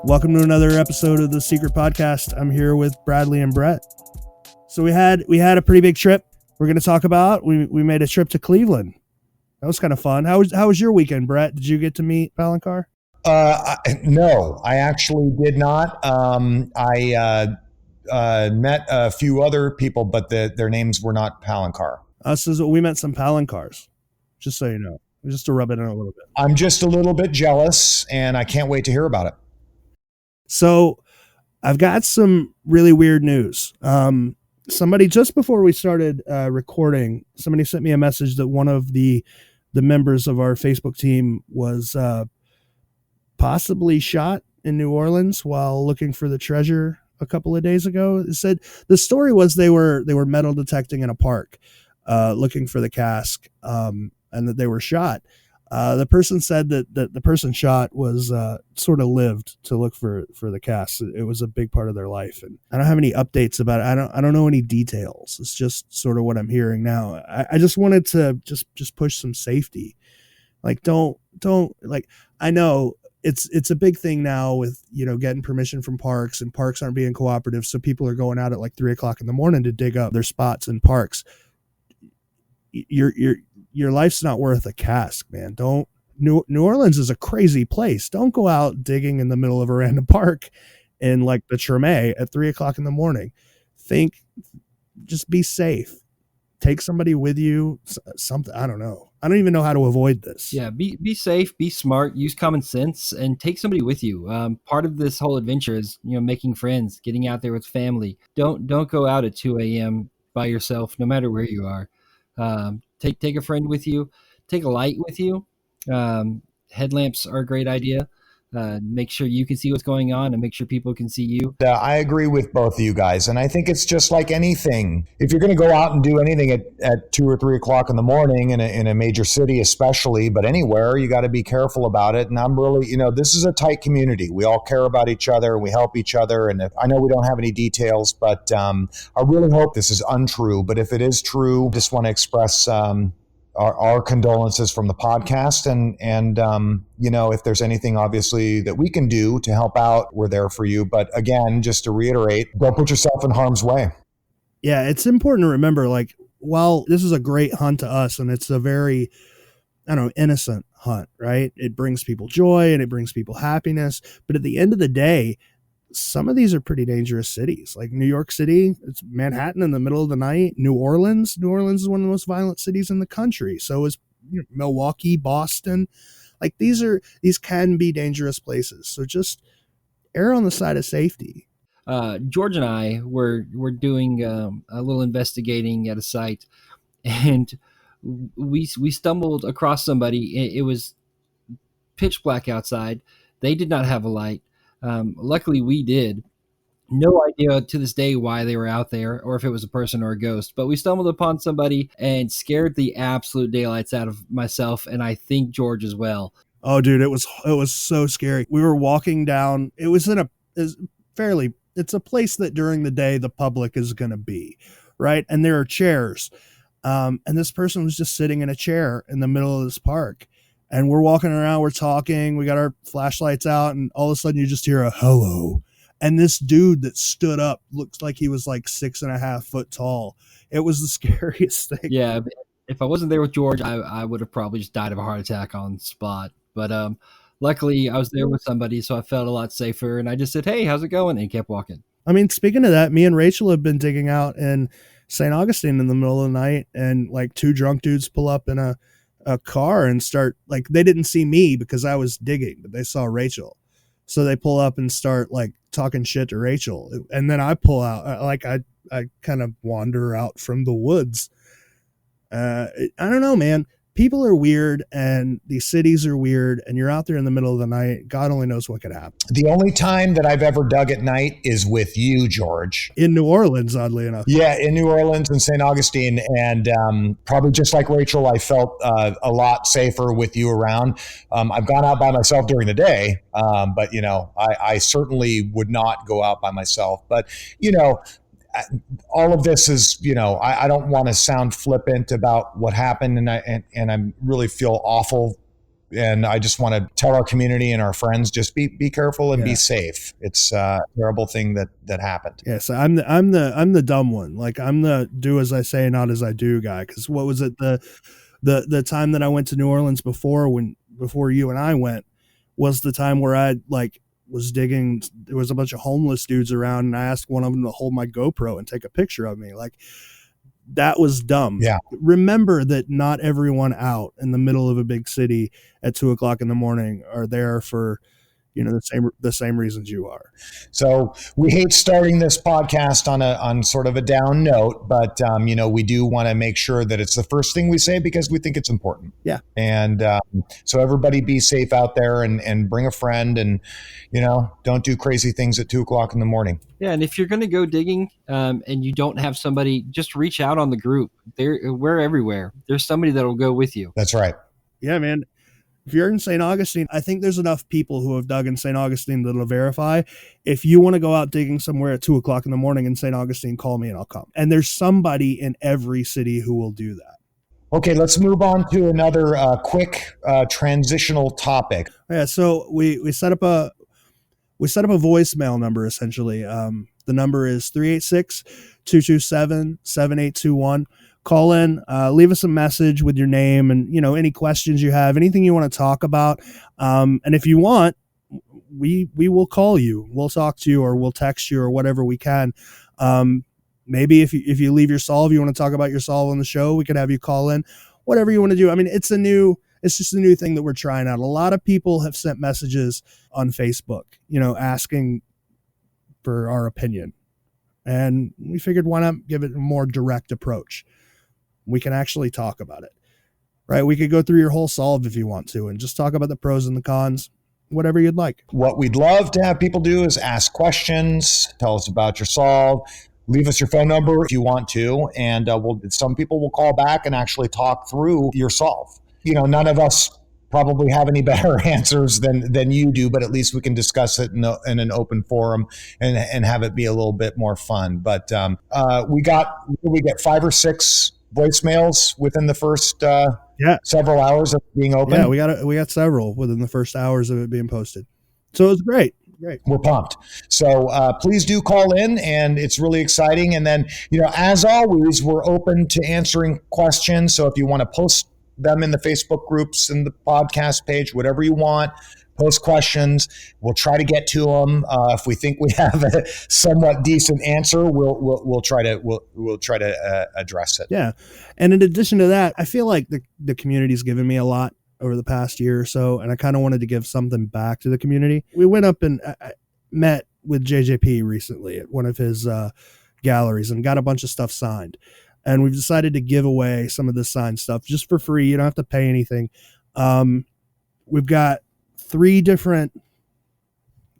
Welcome to another episode of the Secret Podcast. I'm here with Bradley and Brett. So we had a pretty big trip. We're going to talk about. We made a trip to Cleveland. That was kind of fun. How was your weekend, Brett? Did you get to meet Palenkar? No, I actually did not. I met a few other people, but their names were not Palenkar. So we met some Palenkars, just so you know, just to rub it in a little bit. I'm just a little bit jealous, and I can't wait to hear about it. So I've got some really weird news. Somebody, just before we started recording, somebody sent me a message that one of the members of our Facebook team was possibly shot in New Orleans while looking for the treasure a couple of days ago. It said the story was they were metal detecting in a park, looking for the cask, and that they were shot. The person said that the person shot was sort of lived to look for the cask. It was a big part of their life, and I don't have any updates about it. I don't know any details. It's just sort of what I'm hearing now. I just wanted to just push some safety. Like don't like, I know it's a big thing now with, you know, getting permission from parks, and parks aren't being cooperative. So people are going out at like 3:00 in the morning to dig up their spots in parks. Your life's not worth a cask, man. New Orleans is a crazy place. Don't go out digging in the middle of a random park in like the Treme at 3:00 in the morning. Just be safe. Take somebody with you. Something, I don't know. I don't even know how to avoid this. Yeah, be safe, be smart, use common sense, and take somebody with you. Part of this whole adventure is, you know, making friends, getting out there with family. Don't go out at 2 a.m. by yourself, no matter where you are. Take a friend with you. Take a light with you. Headlamps are a great idea. Make sure you can see what's going on, and make sure people can see you. I agree with both of you guys, and I think it's just like anything. If you're going to go out and do anything at 2 or 3 o'clock in the morning in a major city, especially, but anywhere, you got to be careful about it. And I'm really, you know, this is a tight community. We all care about each other, and we help each other. And I know we don't have any details, but I really hope this is untrue. But if it is true, just want to express our condolences from the podcast, and you know, if there's anything obviously that we can do to help out, we're there for you. But again, just to reiterate, don't put yourself in harm's way. Yeah, it's important to remember, like, while this is a great hunt to us, and it's a very, I don't know, innocent hunt, right? It brings people joy and it brings people happiness. But at the end of the day, some of these are pretty dangerous cities, like New York City. It's Manhattan in the middle of the night. New Orleans is one of the most violent cities in the country. So is, you know, Milwaukee, Boston. Like these can be dangerous places. So just err on the side of safety. George and I were doing a little investigating at a site, and we stumbled across somebody. It was pitch black outside. They did not have a light. Luckily we did. No idea to this day why they were out there, or if it was a person or a ghost, but we stumbled upon somebody and scared the absolute daylights out of myself, and I think George as well. Oh dude, it was so scary. We were walking down, it's a place that during the day the public is going to be, right? And there are chairs. And this person was just sitting in a chair in the middle of this park. And we're walking around, we're talking, we got our flashlights out, and all of a sudden you just hear a hello. And this dude that stood up looks like he was like 6.5 foot tall. It was the scariest thing. Yeah, if I wasn't there with George, I would have probably just died of a heart attack on the spot. But luckily I was there with somebody, so I felt a lot safer. And I just said, hey, how's it going? And kept walking. I mean, speaking of that, me and Rachel have been digging out in St. Augustine in the middle of the night, and like two drunk dudes pull up in a car and start, like, they didn't see me because I was digging, but they saw Rachel. So they pull up and start like talking shit to Rachel. And then I pull out, I kind of wander out from the woods. I don't know, man. People are weird, and these cities are weird, and you're out there in the middle of the night. God only knows what could happen. The only time that I've ever dug at night is with you, George. In New Orleans, oddly enough. Yeah, in New Orleans and St. Augustine. And probably just like Rachel, I felt a lot safer with you around. I've gone out by myself during the day, but, you know, I certainly would not go out by myself. But, you know, all of this is, you know, I don't want to sound flippant about what happened, and I really feel awful And I just want to tell our community and our friends, just be careful and be safe. It's a terrible thing that happened. Yeah, so I'm the dumb one. Like, I'm the do as I say, not as I do guy. Because what was it, the time that I went to New Orleans before you and I went was the time where I like was digging. There was a bunch of homeless dudes around, and I asked one of them to hold my GoPro and take a picture of me. Like, that was dumb. Yeah. Remember that not everyone out in the middle of a big city at 2:00 in the morning are there for, the same reasons you are. So we hate starting this podcast on sort of a down note, but we do want to make sure that it's the first thing we say because we think it's important. Yeah. And so everybody be safe out there and bring a friend and, don't do crazy things at 2:00 in the morning. Yeah, and if you're going to go digging and you don't have somebody, just reach out on the group. We're everywhere. There's somebody that will go with you. That's right. Yeah, man. If you're in St. Augustine, I think there's enough people who have dug in St. Augustine that'll verify. If you want to go out digging somewhere at 2:00 in the morning in St. Augustine, call me and I'll come. And there's somebody in every city who will do that. Okay, let's move on to another quick transitional topic. Yeah, so we set up a voicemail number essentially. The number is 386-227-7821. Call in, leave us a message with your name and, any questions you have, anything you want to talk about. And if you want, we will call you. We'll talk to you or we'll text you or whatever we can. Maybe if you leave your solve, you want to talk about your solve on the show, we could have you call in, whatever you want to do. I mean, it's just a new thing that we're trying out. A lot of people have sent messages on Facebook, asking for our opinion. And we figured, why not give it a more direct approach? We can actually talk about it, right? We could go through your whole solve if you want to and just talk about the pros and the cons, whatever you'd like. What we'd love to have people do is ask questions, tell us about your solve, leave us your phone number if you want to, and some people will call back and actually talk through your solve. None of us probably have any better answers than you do, but at least we can discuss it in an open forum and have it be a little bit more fun. But we get 5 or 6 voicemails within the first several hours of being open. Yeah, we got several within the first hours of it being posted. So it's great. We're pumped. So please do call in, and it's really exciting. And then, as always, we're open to answering questions. So if you want to post them in the Facebook groups and the podcast page, whatever you want, post questions. We'll try to get to them. If we think we have a somewhat decent answer, we'll try to address it. Yeah, and in addition to that, I feel like the community's given me a lot over the past year or so, and I kind of wanted to give something back to the community. We went up and met with JJP recently at one of his galleries and got a bunch of stuff signed. And we've decided to give away some of the signed stuff just for free. You don't have to pay anything. We've got 3 different,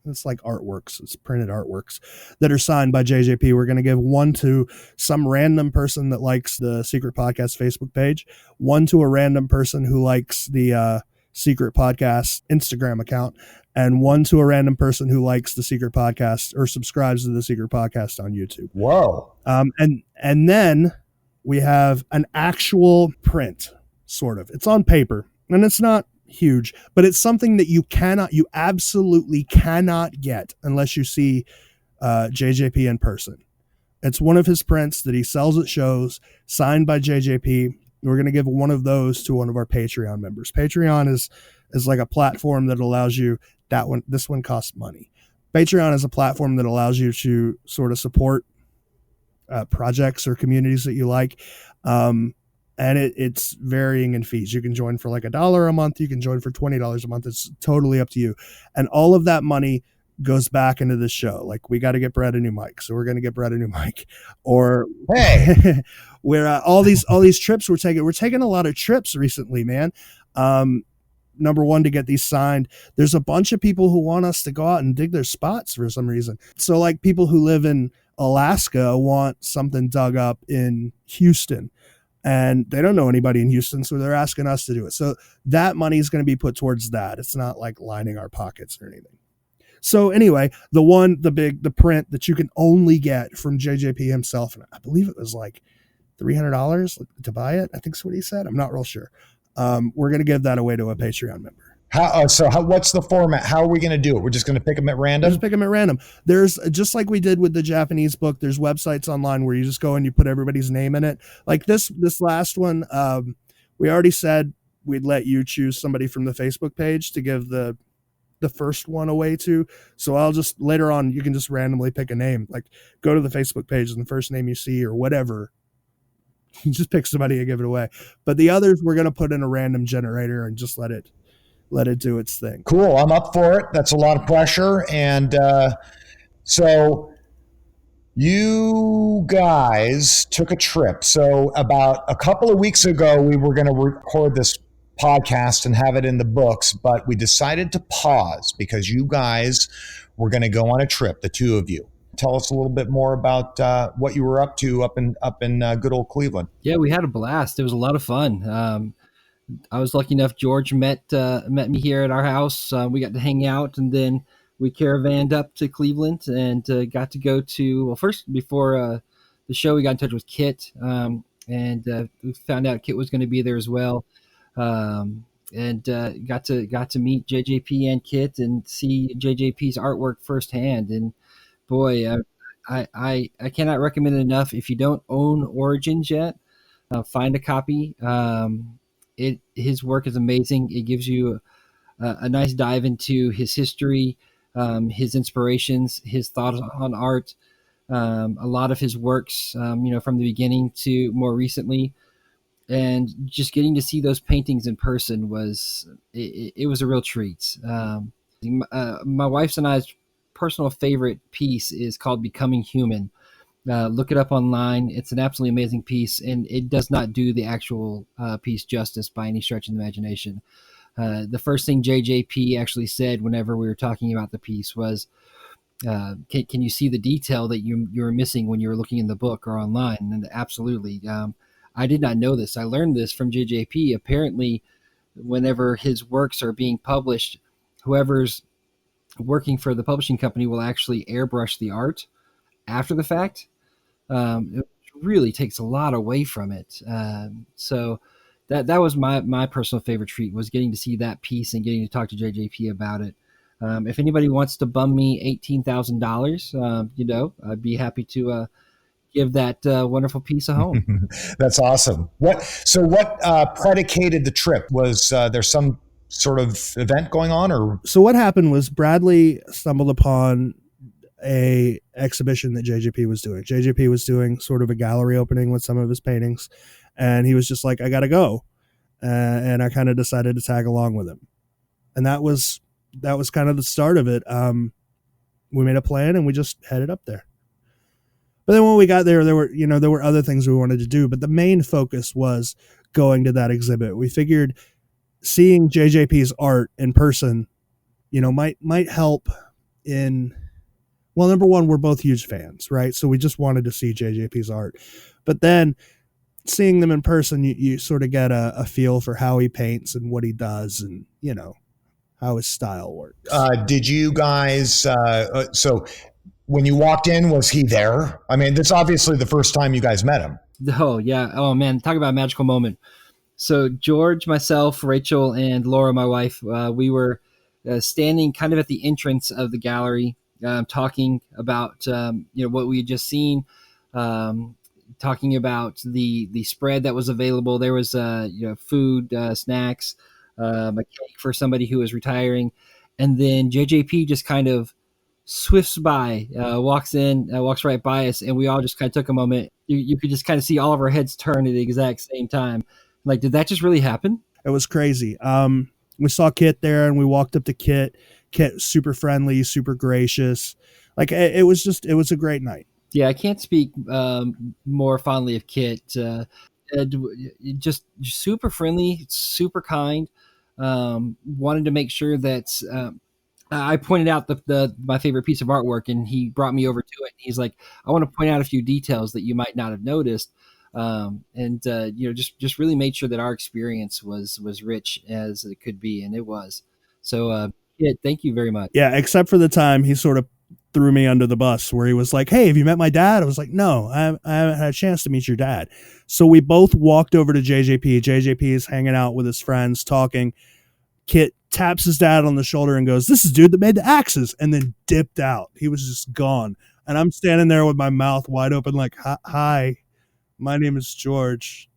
it's like artworks, it's printed artworks that are signed by JJP. We're going to give one to some random person that likes the Secret Podcast Facebook page, one to a random person who likes the Secret Podcast Instagram account, and one to a random person who likes the Secret Podcast or subscribes to the Secret Podcast on YouTube. Whoa. And then we have an actual print, sort of. It's on paper, and it's not huge, but it's something that you absolutely cannot get unless you see JJP in person. It's one of his prints that he sells at shows, signed by JJP. We're going to give one of those to one of our Patreon members. Patreon is like a platform that allows you this one costs money. Patreon is a platform that allows you to sort of support projects or communities that you like. And it's varying in fees. You can join for like $1 a month. You can join for $20 a month. It's totally up to you. And all of that money goes back into the show. Like, we got to get Brett a new mic, so we're going to get Brett a new mic. Or hey, where all these trips we're taking a lot of trips recently, man. Number one, to get these signed. There's a bunch of people who want us to go out and dig their spots for some reason. So like people who live in Alaska want something dug up in Houston, and they don't know anybody in Houston, so they're asking us to do it. So that money is going to be put towards that. It's not like lining our pockets or anything. So anyway, the print that you can only get from JJP himself, and I believe it was like $300 to buy it. I think that's what he said. I'm not real sure. We're going to give that away to a Patreon member. What's the format? How are we going to do it? We're just going to pick them at random? Just pick them at random. There's, just like we did with the Japanese book, there's websites online where you just go and you put everybody's name in it. Like this last one, we already said we'd let you choose somebody from the Facebook page to give the first one away to. So I'll just, later on, you can just randomly pick a name. Like, go to the Facebook page and the first name you see or whatever, you just pick somebody and give it away. But the others, we're going to put in a random generator and just let it do its thing. Cool. I'm up for it. That's a lot of pressure. And so you guys took a trip. So about a couple of weeks ago, we were going to record this podcast and have it in the books, but we decided to pause because you guys were going to go on a trip, the two of you. Tell us a little bit more about what you were up to up in good old Cleveland. Yeah, we had a blast. It was a lot of fun. I was lucky enough. George met me here at our house. We got to hang out, and then we caravanned up to Cleveland and got to go to. Well, first before the show, we got in touch with Kit, and we found out Kit was going to be there as well, and got to meet JJP and Kit and see JJP's artwork firsthand. And boy, I cannot recommend it enough. If you don't own Origins yet, find a copy. His work is amazing. It gives you a nice dive into his history, his inspirations, his thoughts on art, a lot of his works, from the beginning to more recently, and just getting to see those paintings in person was a real treat. My wife's and I's personal favorite piece is called Becoming Human. Look it up online. It's an absolutely amazing piece, and it does not do the actual piece justice by any stretch of the imagination. The first thing JJP actually said whenever we were talking about the piece was, can you see the detail that you were missing when you were looking in the book or online? And absolutely. I did not know this. I learned this from JJP. Apparently, whenever his works are being published, whoever's working for the publishing company will actually airbrush the art after the fact. It really takes a lot away from it. So that was my personal favorite treat, was getting to see that piece and getting to talk to JJP about it. If anybody wants to bum me $18,000, I'd be happy to give that wonderful piece a home. That's awesome. What predicated the trip? Was there some sort of event going on, or? So what happened was Bradley stumbled upon a exhibition that JJP was doing. JJP was doing sort of a gallery opening with some of his paintings, and he was just like, I gotta go. And I kind of decided to tag along with him. And that was kind of the start of it. We made a plan and we just headed up there. But then when we got there, there were other things we wanted to do, but the main focus was going to that exhibit. We figured seeing JJP's art in person, might help in, well, number one, we're both huge fans, right? So we just wanted to see JJP's art. But then seeing them in person, you sort of get a feel for how he paints and what he does and, how his style works. Did you guys, so when you walked in, was he there? I mean, this is obviously the first time you guys met him. Oh, yeah. Oh, man. Talk about a magical moment. So George, myself, Rachel, and Laura, my wife, we were standing kind of at the entrance of the gallery, talking about, what we had just seen, talking about the spread that was available. There was, food, snacks, a cake for somebody who was retiring. And then JJP just kind of swifts by, walks right by us, and we all just kind of took a moment. You could just kind of see all of our heads turn at the exact same time. Like, did that just really happen? It was crazy. We saw Kit there, and we walked up to Kit. Kit, super friendly, super gracious. Like, it was a great night. Yeah, I can't speak more fondly of Kit. Just super friendly, super kind. Wanted to make sure that I pointed out my favorite piece of artwork, and he brought me over to it. He's like, I want to point out a few details that you might not have noticed. Just really made sure that our experience was rich as it could be, and it was. So, thank you very much. Yeah, except for the time he sort of threw me under the bus where he was like, hey, have you met my dad? I was like, no, I haven't had a chance to meet your dad. So we both walked over to JJP. JJP is hanging out with his friends, talking. Kit taps his dad on the shoulder and goes, "This is dude that made the axes," and then dipped out. He was just gone. And I'm standing there with my mouth wide open, like, "Hi, my name is George.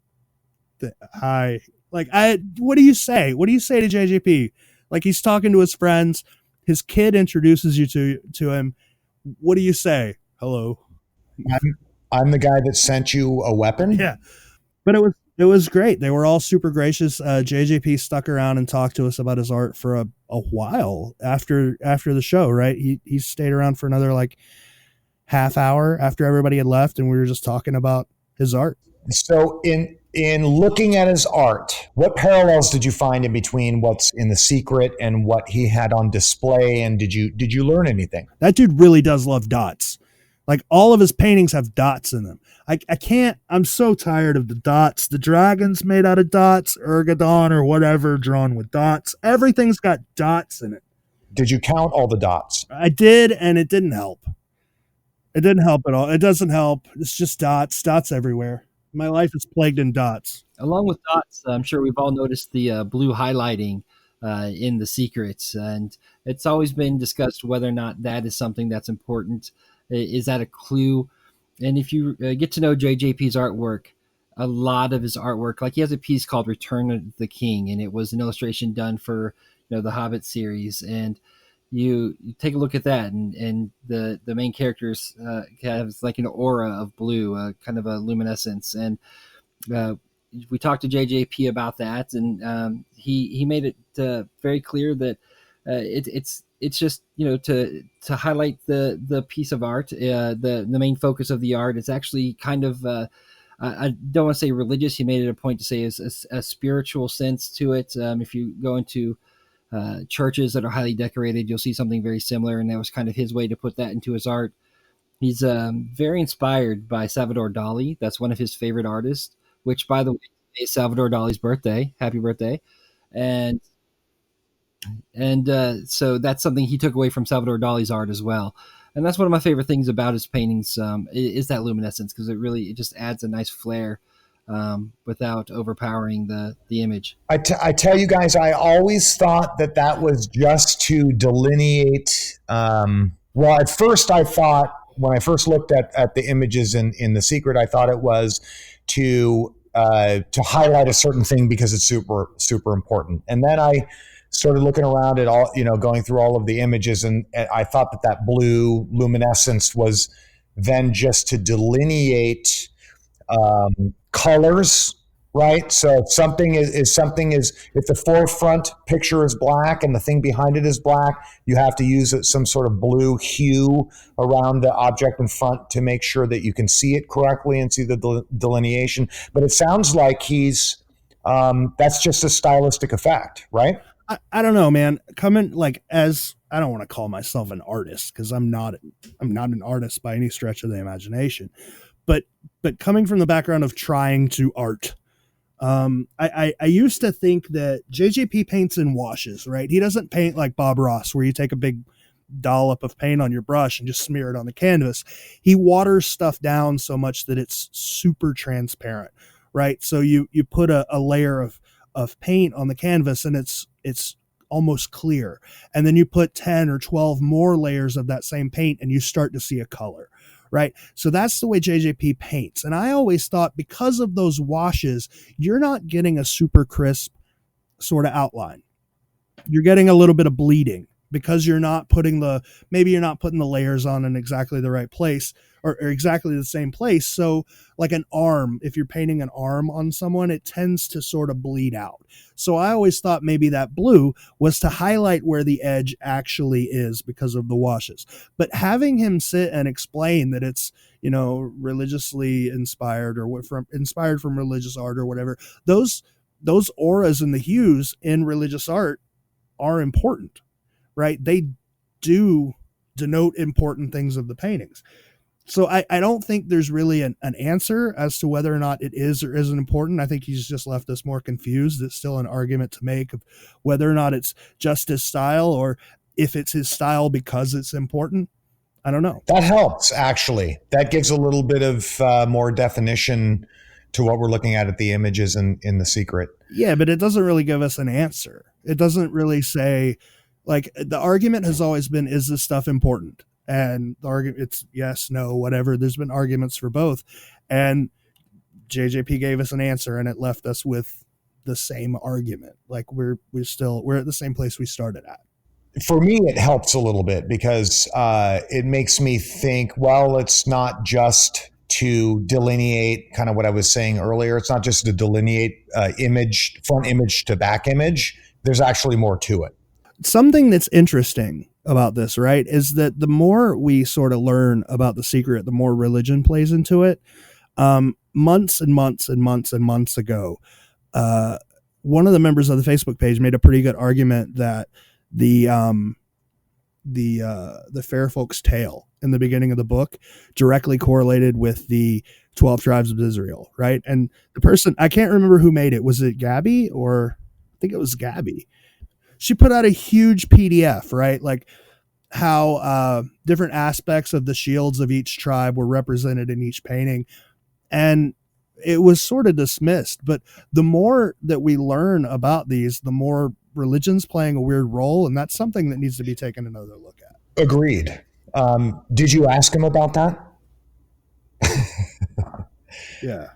Hi." Like, what do you say? What do you say to JJP? Like, he's talking to his friends. His kid introduces you to him. What do you say? Hello. I'm the guy that sent you a weapon. Yeah. But it was great. They were all super gracious. JJP stuck around and talked to us about his art for a while after the show, right? He stayed around for another like half hour after everybody had left, and we were just talking about his art. So in looking at his art, what parallels did you find in between what's in The Secret and what he had on display? And did you learn anything? That dude really does love dots. Like, all of his paintings have dots in them. I can't, I'm so tired of the dots. The dragon's made out of dots, Ergodon or whatever, drawn with dots. Everything's got dots in it. Did you count all the dots? I did, and it didn't help. It didn't help at all. It doesn't help. It's just dots everywhere. My life is plagued in dots. Along with dots, I'm sure we've all noticed the blue highlighting in The Secrets, and it's always been discussed whether or not that is something that's important. Is that a clue? And if you get to know JJP's artwork, a lot of his artwork, like he has a piece called Return of the King, and it was an illustration done for the Hobbit series. And you take a look at that, and the main characters have like an aura of blue, kind of a luminescence. And we talked to JJP about that, and he made it very clear that it's just to highlight the piece of art. The main focus of the art is actually kind of I don't want to say religious. He made it a point to say is a spiritual sense to it. If you go into churches that are highly decorated, you'll see something very similar, and that was kind of his way to put that into his art. He's very inspired by Salvador Dali. That's one of his favorite artists, which, by the way, is Salvador Dali's birthday. Happy birthday. And so that's something he took away from Salvador Dali's art as well. And that's one of my favorite things about his paintings, is that luminescence, because it just adds a nice flair without overpowering the image. I tell you guys, I always thought that was just to delineate. Well, at first I thought, when I first looked at the images in The Secret, I thought it was to highlight a certain thing because it's super, super important. And then I started looking around at all, going through all of the images, and I thought that blue luminescence was then just to delineate colors, right? So if something is if the forefront picture is black and the thing behind it is black, you have to use some sort of blue hue around the object in front to make sure that you can see it correctly and see the delineation. But it sounds like he's that's just a stylistic effect, right? I don't know, man. Coming like as I don't want to call myself an artist because I'm not an artist by any stretch of the imagination, but coming from the background of trying to art, I used to think that JJP paints in washes, right? He doesn't paint like Bob Ross, where you take a big dollop of paint on your brush and just smear it on the canvas. He waters stuff down so much that it's super transparent, right? So you put a layer of paint on the canvas and it's almost clear. And then you put 10 or 12 more layers of that same paint and you start to see a color, right? So that's the way JJP paints. And I always thought because of those washes, you're not getting a super crisp sort of outline. You're getting a little bit of bleeding because you're not putting the layers on in exactly the right place or exactly the same place. So like an arm, if you're painting an arm on someone, it tends to sort of bleed out. So I always thought maybe that blue was to highlight where the edge actually is because of the washes. But having him sit and explain that it's, religiously inspired or inspired from religious art or whatever, those auras and the hues in religious art are important, right? They do denote important things of the paintings. So I don't think there's really an answer as to whether or not it is or isn't important. I think he's just left us more confused. It's still an argument to make of whether or not it's just his style or if it's his style because it's important. I don't know. That helps, actually. That gives a little bit of more definition to what we're looking at the images in The Secret. Yeah, but it doesn't really give us an answer. It doesn't really say, like, the argument has always been, is this stuff important? And the argument, it's yes, no, whatever. There's been arguments for both. And JJP gave us an answer, and it left us with the same argument. Like, we're at the same place we started at. For me, it helps a little bit because it makes me think, well, it's not just to delineate kind of what I was saying earlier. It's not just to delineate image, front image to back image. There's actually more to it. Something that's interesting about this, right, is that the more we sort of learn about The Secret, the more religion plays into it. Months and months and months and months ago, one of the members of the Facebook page made a pretty good argument that the Fair Folk's tale in the beginning of the book directly correlated with the 12 tribes of Israel, right? And the person, I can't remember who made it. Was it Gabby? Or I think it was Gabby. She put out a huge PDF, right? Like how different aspects of the shields of each tribe were represented in each painting. And it was sort of dismissed. But the more that we learn about these, the more religion's playing a weird role. And that's something that needs to be taken another look at. Agreed. Did you ask him about that? Yeah,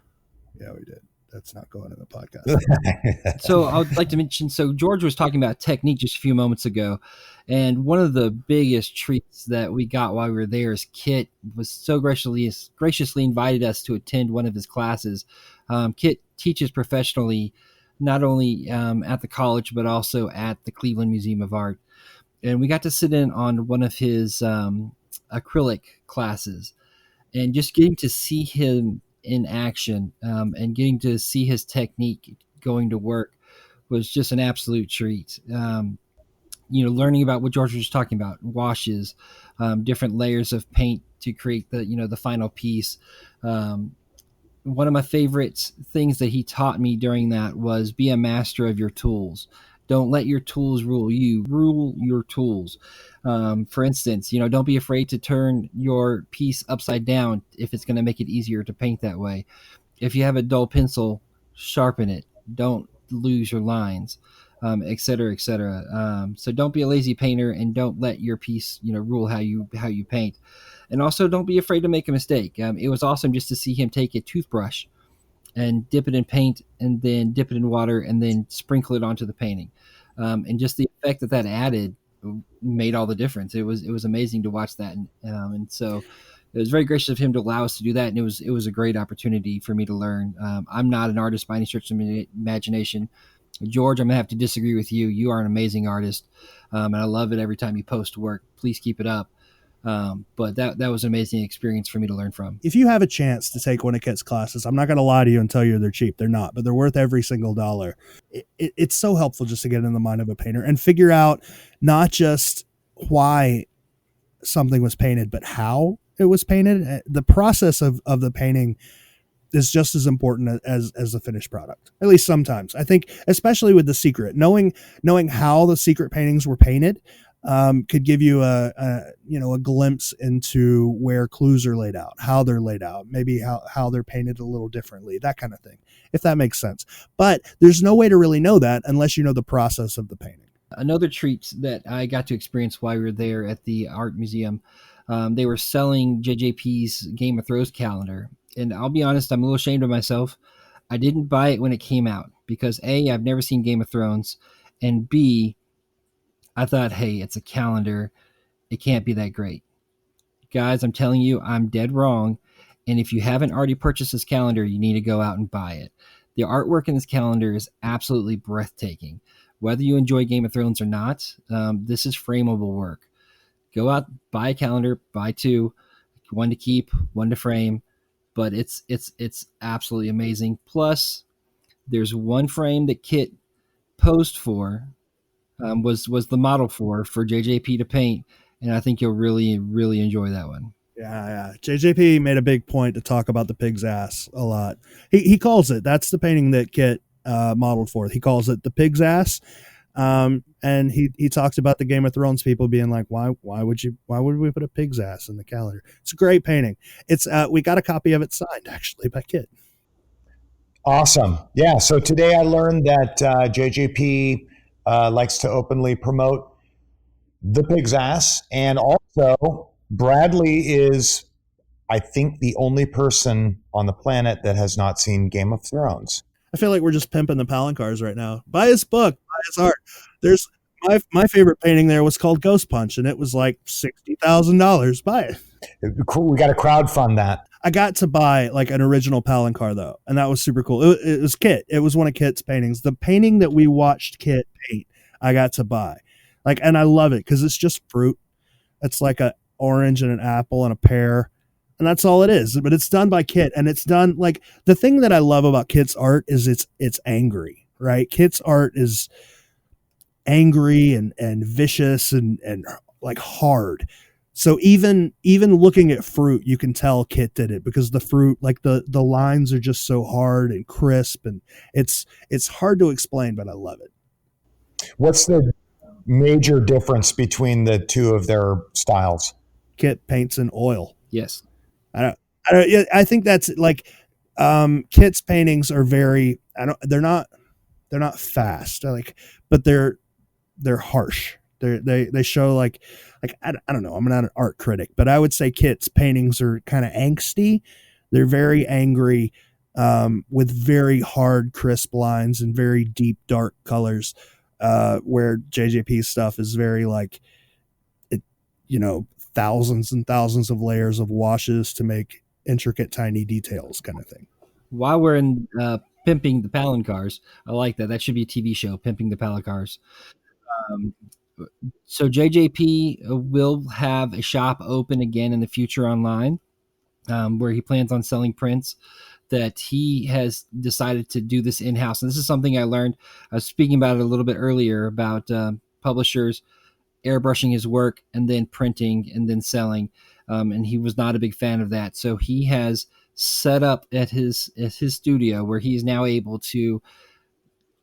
we did. That's not going in the podcast. So I would like to mention, so George was talking about technique just a few moments ago. And one of the biggest treats that we got while we were there is Kit was so graciously invited us to attend one of his classes. Kit teaches professionally, not only at the college, but also at the Cleveland Museum of Art. And we got to sit in on one of his acrylic classes, and just getting to see him in action and getting to see his technique going to work was just an absolute treat. Learning about what George was talking about, washes, different layers of paint to create the final piece. One of my favorite things that he taught me during that was be a master of your tools. Don't let your tools rule you. Rule your tools. For instance, don't be afraid to turn your piece upside down if it's going to make it easier to paint that way. If you have a dull pencil, sharpen it. Don't lose your lines, et cetera, et cetera. So don't be a lazy painter, and don't let your piece, rule how you paint. And also, don't be afraid to make a mistake. It was awesome just to see him take a toothbrush and dip it in paint, and then dip it in water, and then sprinkle it onto the painting. And just the effect that added made all the difference. It was amazing to watch that. And so it was very gracious of him to allow us to do that. And it was a great opportunity for me to learn. I'm not an artist by any stretch of the imagination. George, I'm going to have to disagree with you. You are an amazing artist. And I love it every time you post work. Please keep it up. But that was an amazing experience for me to learn from. If you have a chance to take one of Kit's classes, I'm not going to lie to you and tell you they're cheap. They're not, but they're worth every single dollar. It's so helpful just to get in the mind of a painter and figure out not just why something was painted, but how it was painted. The process of the painting is just as important as the finished product, at least sometimes. I think, especially with The Secret, knowing how the Secret paintings were painted could give you a glimpse into where clues are laid out, how they're laid out, maybe how they're painted a little differently, that kind of thing, if that makes sense. But there's no way to really know that unless you know the process of the painting. Another treat that I got to experience while we were there at the art museum, they were selling JJP's Game of Thrones calendar. And I'll be honest, I'm a little ashamed of myself. I didn't buy it when it came out because A, I've never seen Game of Thrones, and B, I thought, hey, it's a calendar. It can't be that great. Guys, I'm telling you, I'm dead wrong. And if you haven't already purchased this calendar, you need to go out and buy it. The artwork in this calendar is absolutely breathtaking. Whether you enjoy Game of Thrones or not, this is frameable work. Go out, buy a calendar, buy two, one to keep, one to frame. But it's absolutely amazing. Plus, there's one frame that Kit posed for, was the model for JJP to paint, and I think you'll really, really enjoy that one. Yeah. JJP made a big point to talk about the pig's ass a lot. He calls it, that's the painting that Kit modeled for. He calls it the pig's ass. And he talks about the Game of Thrones people being like, why would we put a pig's ass in the calendar? It's a great painting. It's we got a copy of it signed actually by Kit. Awesome. Yeah. So today I learned that JJP likes to openly promote the pig's ass. And also, Bradley is, I think, the only person on the planet that has not seen Game of Thrones. I feel like we're just pimping the Palencars right now. Buy his book, buy his art. There's my favorite painting there was called Ghost Punch, and it was like $60,000. Buy it. We got to crowdfund that. I got to buy like an original Palancar though, and that was super cool. It was Kit. It was one of Kit's paintings. The painting that we watched Kit paint, I got to buy. Like, and I love it because it's just fruit. It's like a orange and an apple and a pear, and that's all it is. But it's done by Kit, and it's done like the thing that I love about Kit's art is it's angry, right? Kit's art is angry and vicious and like hard. So even looking at fruit, you can tell Kit did it because the fruit, like the lines are just so hard and crisp, and it's hard to explain, but I love it. What's the major difference between the two of their styles? Kit paints in oil. Yes. I think that's like Kit's paintings are very they're not fast, like, but they're harsh. They show like I don't know. I'm not an art critic, but I would say Kit's paintings are kind of angsty. They're very angry, with very hard, crisp lines and very deep, dark colors. Where JJP's stuff is very like it, thousands and thousands of layers of washes to make intricate, tiny details, kind of thing. While we're in Pimping the Palencars, I like that. That should be a TV show, Pimping the Palencars. So JJP will have a shop open again in the future online, where he plans on selling prints that he has decided to do this in-house. And this is something I learned. I was speaking about it a little bit earlier about publishers airbrushing his work and then printing and then selling. And he was not a big fan of that. So he has set up at his studio where he's now able to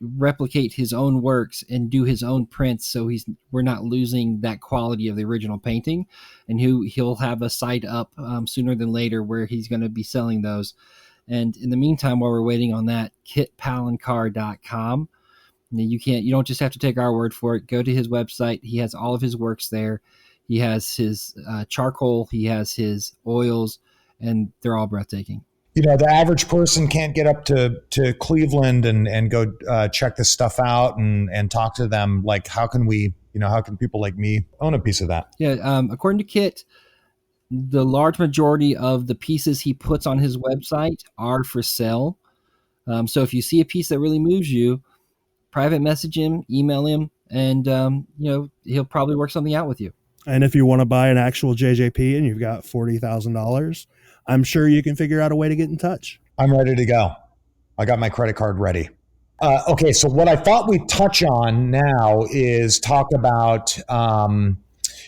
replicate his own works and do his own prints, so we're not losing that quality of the original painting. And he'll have a site up sooner than later where he's going to be selling those. And in the meantime, while we're waiting on that, kitpalencar.com. You don't just have to take our word for it. Go to his website. He has all of his works there. He has his charcoal, he has his oils, and they're all breathtaking. The average person can't get up to Cleveland and go check this stuff out and talk to them. Like, how can people like me own a piece of that? Yeah. According to Kit, the large majority of the pieces he puts on his website are for sale. So if you see a piece that really moves you, private message him, email him, and he'll probably work something out with you. And if you want to buy an actual JJP and you've got $40,000, I'm sure you can figure out a way to get in touch. I'm ready to go. I got my credit card ready. Okay, so what I thought we'd touch on now is talk about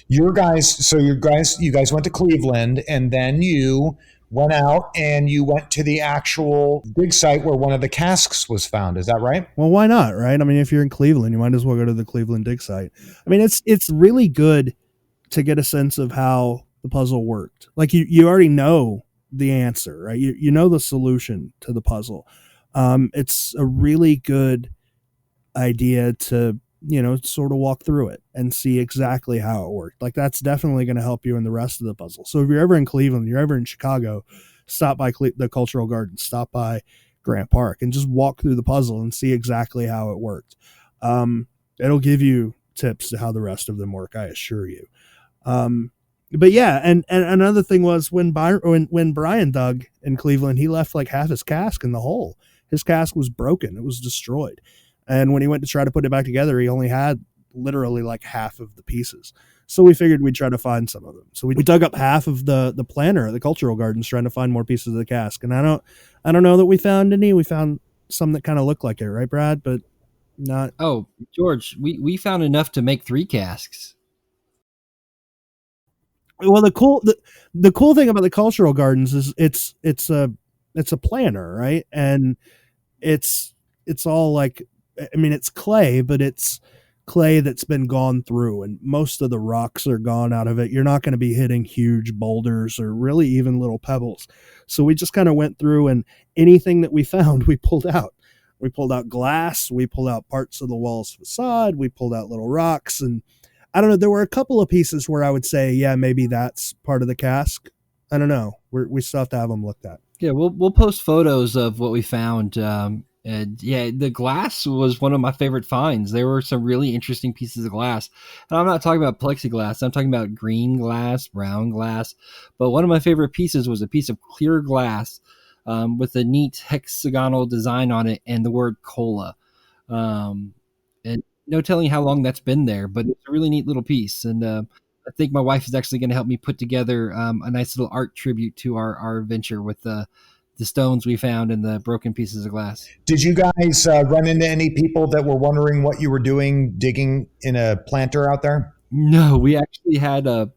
your guys. So you guys went to Cleveland, and then you went out and you went to the actual dig site where one of the casks was found. Is that right? Well, why not, right? I mean, if you're in Cleveland, you might as well go to the Cleveland dig site. I mean, it's really good to get a sense of how the puzzle worked. Like you already know the answer, right? You know the solution to the puzzle. It's a really good idea to, sort of walk through it and see exactly how it worked. Like that's definitely going to help you in the rest of the puzzle. So if you're ever in Cleveland, you're ever in Chicago, stop by the Cultural Garden, stop by Grant Park, and just walk through the puzzle and see exactly how it worked. It'll give you tips to how the rest of them work, I assure you. But yeah, and another thing was when Brian dug in Cleveland, he left like half his cask in the hole. His cask was broken; it was destroyed. And when he went to try to put it back together, he only had literally like half of the pieces. So we figured we'd try to find some of them. So we dug up half of the planter at the Cultural Gardens, trying to find more pieces of the cask. And I don't know that we found any. We found some that kind of looked like it, right, Brad? But not. Oh, George, we found enough to make 3 casks. Well, the cool thing about the Cultural Gardens is it's a planter, right? And it's all like, I mean, it's clay, but it's clay that's been gone through, and most of the rocks are gone out of it. You're not going to be hitting huge boulders or really even little pebbles. So we just kind of went through, and anything that we found, we pulled out. We pulled out glass, we pulled out parts of the wall's facade, we pulled out little rocks. And I don't know, there were a couple of pieces where I would say, yeah, maybe that's part of the cask. I don't know. We still have to have them looked at. Yeah, we'll post photos of what we found. And yeah, the glass was one of my favorite finds. There were some really interesting pieces of glass, and I'm not talking about plexiglass. I'm talking about green glass, brown glass. But one of my favorite pieces was a piece of clear glass with a neat hexagonal design on it and the word cola. And no telling how long that's been there, but it's a really neat little piece. And I think my wife is actually going to help me put together a nice little art tribute to our venture with the stones we found and the broken pieces of glass. Did you guys run into any people that were wondering what you were doing digging in a planter out there? No, we actually had a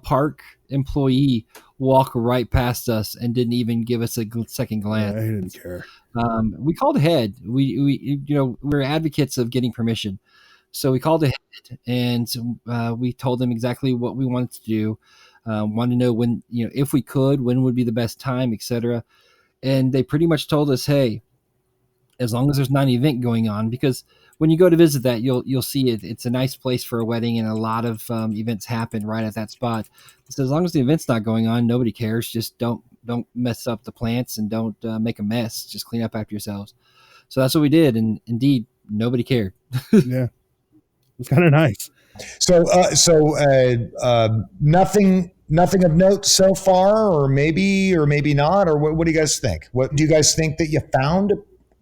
park employee walk right past us and didn't even give us a second glance. I didn't care. We called ahead. We're advocates of getting permission. So we called ahead and we told them exactly what we wanted to do. Wanted to know when, if we could, when would be the best time, etc. And they pretty much told us, hey, as long as there's not an event going on, because when you go to visit that, you'll see it. It's a nice place for a wedding, and a lot of events happen right at that spot. So as long as the event's not going on, nobody cares. Just don't mess up the plants and don't make a mess. Just clean up after yourselves. So that's what we did, and indeed, nobody cared. Yeah, it's kind of nice. So nothing of note so far, or maybe not, or what do you guys think? What do you guys think that you found?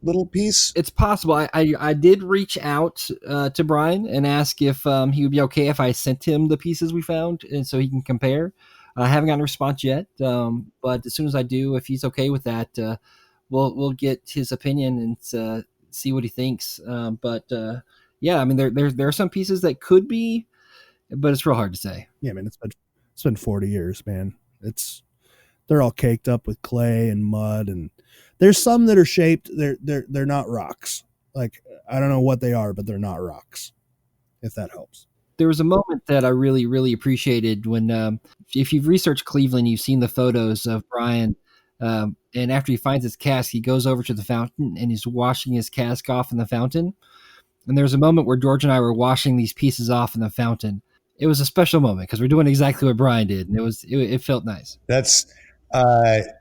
Little piece? It's possible. I did reach out to Brian and ask if he would be okay if I sent him the pieces we found, and so he can compare. I haven't gotten a response yet, but as soon as I do, if he's okay with that, we'll get his opinion and see what he thinks. Yeah, I mean there are some pieces that could be, but it's real hard to say. Yeah, man, it's been 40 years, man. They're all caked up with clay and mud, and there's some that are shaped. They're not rocks. Like, I don't know what they are, but they're not rocks, if that helps. There was a moment that I really, really appreciated when, if you've researched Cleveland, you've seen the photos of Brian. And after he finds his cask, he goes over to the fountain and he's washing his cask off in the fountain. And there's a moment where George and I were washing these pieces off in the fountain. It was a special moment because we're doing exactly what Brian did, and it felt nice. That's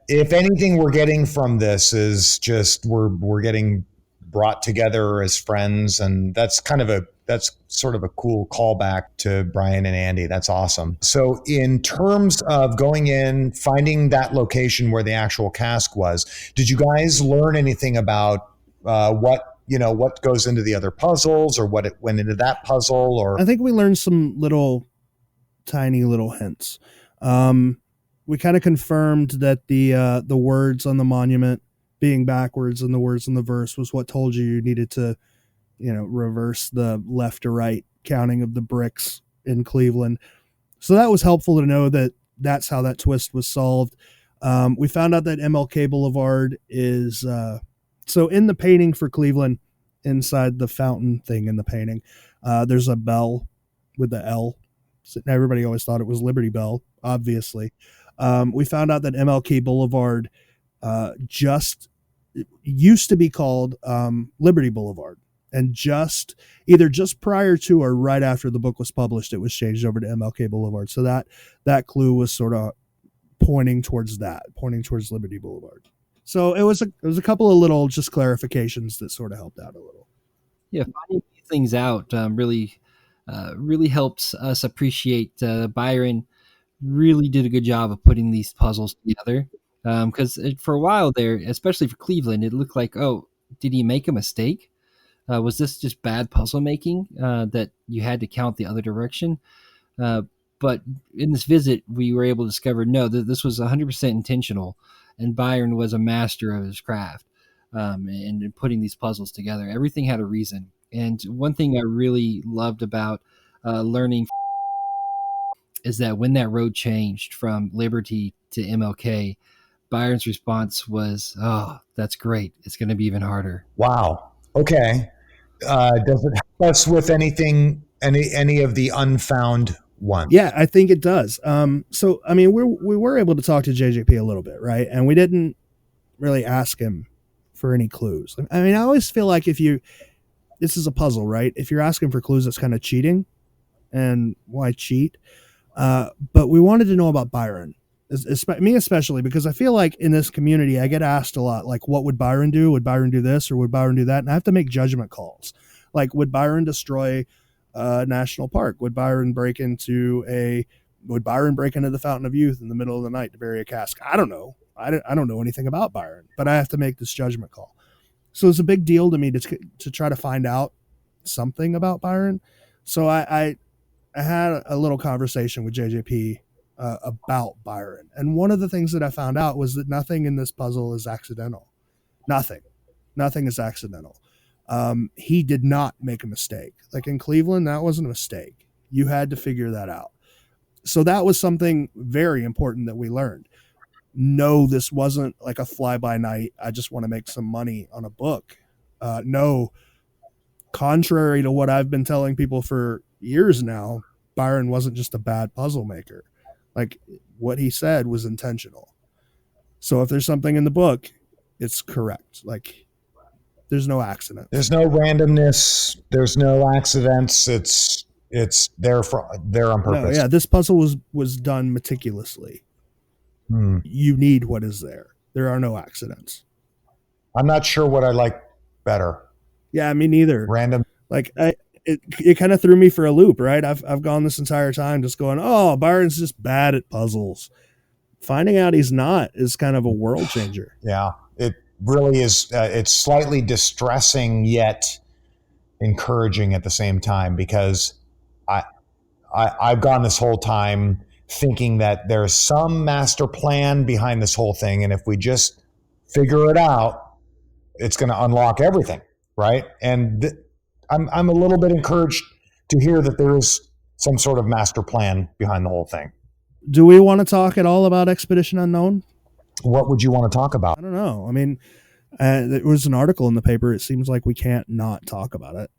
if anything we're getting from this is just we're getting brought together as friends, and that's sort of a cool callback to Brian and Andy. That's awesome. So in terms of going in, finding that location where the actual cask was, did you guys learn anything about what goes into the other puzzles, or what it went into that puzzle? Or I think we learned some tiny little hints. We kind of confirmed that the words on the monument being backwards and the words in the verse was what told you needed to, reverse the left to right counting of the bricks in Cleveland. So that was helpful to know that that's how that twist was solved. We found out that MLK Boulevard is, so in the painting for Cleveland, inside the fountain thing in the painting, there's a bell with the L. So everybody always thought it was Liberty Bell, obviously. We found out that MLK Boulevard just used to be called Liberty Boulevard, and either just prior to or right after the book was published, it was changed over to MLK Boulevard. So that clue was sort of pointing towards Liberty Boulevard. So it was a couple of little just clarifications that sort of helped out a little. Yeah, finding these things out really helps us appreciate Byron. Really did a good job of putting these puzzles together, because for a while there, especially for Cleveland, it looked like, oh, did he make a mistake? Was this just bad puzzle making that you had to count the other direction? But in this visit, we were able to discover, no, this was 100% intentional, and Byron was a master of his craft and putting these puzzles together. Everything had a reason. And one thing I really loved about learning is that when that road changed from Liberty to MLK, Byron's response was, "Oh, that's great. It's going to be even harder." Wow. Okay. Does it help us with any of the unfound ones? Yeah, I think it does. So I mean, we were able to talk to JJP a little bit, right? And we didn't really ask him for any clues. I mean, I always feel like this is a puzzle, right? If you're asking for clues, it's kind of cheating, and why cheat? But we wanted to know about Byron, me especially, because I feel like in this community, I get asked a lot, like, what would Byron do? Would Byron do this or would Byron do that? And I have to make judgment calls. Like, would Byron destroy a national park? Would Byron break into the Fountain of Youth in the middle of the night to bury a cask? I don't know. I don't know anything about Byron, but I have to make this judgment call. So it's a big deal to me to try to find out something about Byron. So I had a little conversation with JJP about Byron. And one of the things that I found out was that nothing in this puzzle is accidental. Nothing. Nothing is accidental. He did not make a mistake. Like in Cleveland, that wasn't a mistake. You had to figure that out. So that was something very important that we learned. No, this wasn't like a fly by night. I just want to make some money on a book. No, contrary to what I've been telling people for years now, Byron wasn't just a bad puzzle maker. Like what he said was intentional. So if there's something in the book, it's correct. Like there's no accident. There's no randomness. There's no accidents. It's there on purpose. No, yeah, this puzzle was done meticulously. You need what is there. There are no accidents. I'm not sure what I like better. Yeah, me neither. Random. Like it kind of threw me for a loop, right? I've gone this entire time just going, oh, Byron's just bad at puzzles. Finding out he's not is kind of a world changer. Yeah, it really is. It's slightly distressing yet encouraging at the same time, because I've gone this whole time thinking that there's some master plan behind this whole thing, and if we just figure it out, it's going to unlock everything, right? And I'm a little bit encouraged to hear that there is some sort of master plan behind the whole thing. Do we want to talk at all about Expedition Unknown? What would you want to talk about? I don't know. I mean, there was an article in the paper. It seems like we can't not talk about it.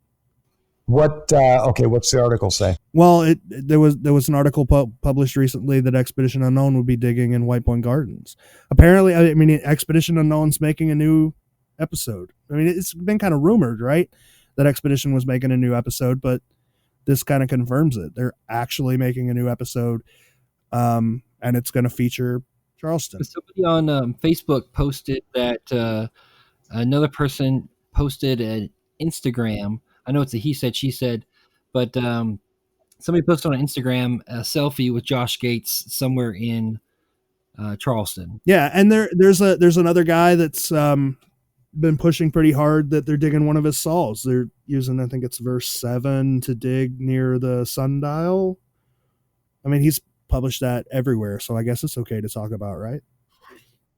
What's the article say? Well, there was an article published recently that Expedition Unknown would be digging in White Point Gardens. Apparently, I mean, Expedition Unknown's making a new episode. I mean, it's been kind of rumored, right, that Expedition was making a new episode, but this kind of confirms it. They're actually making a new episode, and it's going to feature Charleston. Somebody on Facebook posted that another person posted an Instagram. I know it's a he said, she said, but somebody posted on Instagram a selfie with Josh Gates somewhere in Charleston. Yeah, and there's another guy that's been pushing pretty hard that they're digging one of his saws. They're using, I think it's verse 7 to dig near the sundial. I mean, he's published that everywhere, so I guess it's okay to talk about, right?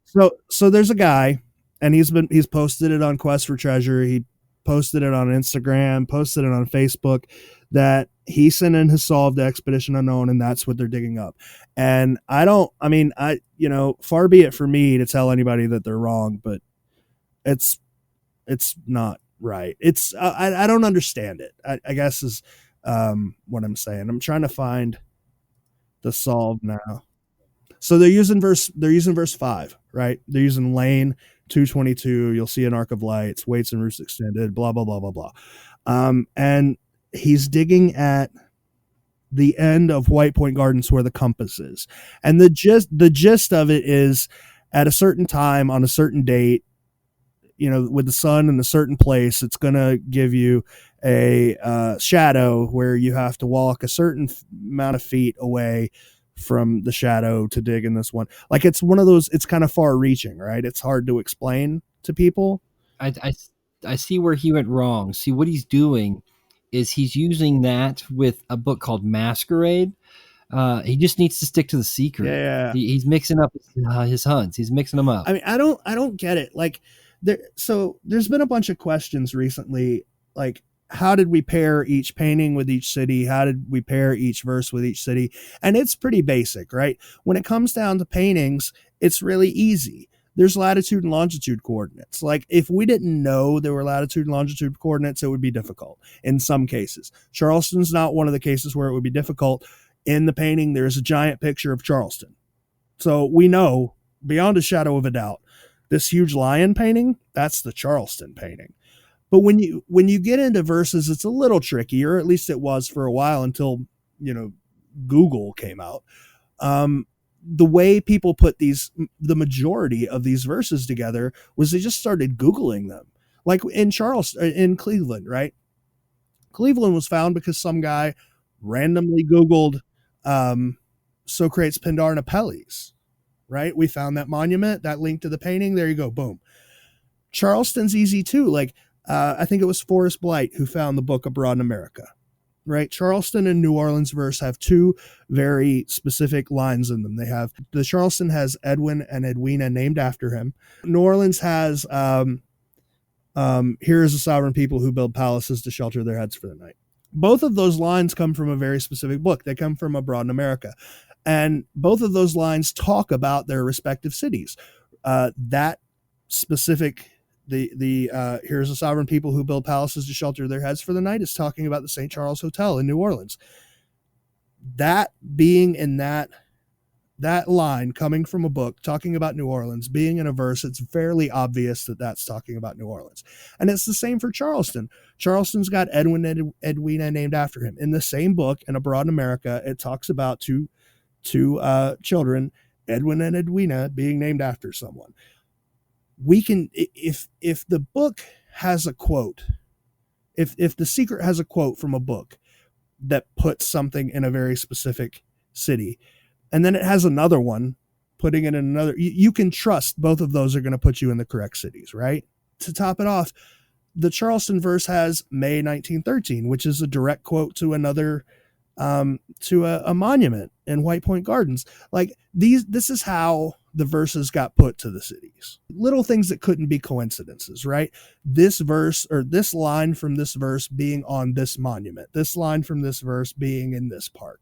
So there's a guy, and he's posted it on Quest for Treasure. He posted it on Instagram, posted it on Facebook, that he sent in his solve to Expedition Unknown, and that's what they're digging up. And far be it for me to tell anybody that they're wrong, but it's not right. It's I don't understand it. I guess is what I'm saying. I'm trying to find the solve now. So they're using verse 5, right? They're using lane 222. You'll see an arc of lights, weights and roots extended, blah blah blah blah blah. And he's digging at the end of White Point Gardens where the compass is. And the gist of it is, at a certain time on a certain date, with the sun in a certain place, it's going to give you a shadow where you have to walk a certain amount of feet away from the shadow to dig in this one. Like, it's one of those, it's kind of far reaching, right? It's hard to explain to people. I see where he went wrong. See, what he's doing is he's using that with a book called Masquerade. He just needs to stick to the secret. Yeah. He's mixing up his hunts. He's mixing them up. I mean, I don't get it. Like, there's been a bunch of questions recently, like, how did we pair each painting with each city? How did we pair each verse with each city? And it's pretty basic, right? When it comes down to paintings, it's really easy. there's latitude and longitude coordinates. Like if we didn't know there were latitude and longitude coordinates, it would be difficult in some cases. Charleston's not one of the cases where it would be difficult. In the painting, there's a giant picture of Charleston. So we know beyond a shadow of a doubt, this huge lion painting, that's the Charleston painting. But when you get into verses, it's a little tricky, or at least it was for a while until, Google came out. The way people put the majority of these verses together was they just started Googling them. Like in Cleveland, right? Cleveland was found because some guy randomly Googled Socrates Pindar Apelles, right? We found that monument, that link to the painting. There you go. Boom. Charleston's easy too. Like, I think it was Forrest Blight who found the book Abroad in America, right? Charleston and New Orleans verse have two very specific lines in them. The Charleston has Edwin and Edwina named after him. New Orleans has, here is a sovereign people who build palaces to shelter their heads for the night. Both of those lines come from a very specific book. They come from Abroad in America. And both of those lines talk about their respective cities. That specific, here's a sovereign people who build palaces to shelter their heads for the night is talking about the St. Charles Hotel in New Orleans. That being in that line coming from a book talking about New Orleans, being in a verse, it's fairly obvious that that's talking about New Orleans. And it's the same for Charleston. Charleston's got Edwin and Edwina named after him. In the same book, in Abroad in America, it talks about two children, Edwin and Edwina, being named after someone. We can, if the book has a quote, if The Secret has a quote from a book that puts something in a very specific city, and then it has another one putting it in another, you can trust both of those are going to put you in the correct cities, right? To top it off, the Charleston verse has May 1913, which is a direct quote to another, to a monument in White Point Gardens. Like this is how the verses got put to the cities. Little things that couldn't be coincidences, right? This verse or this line from this verse being on this monument, this line from this verse being in this park.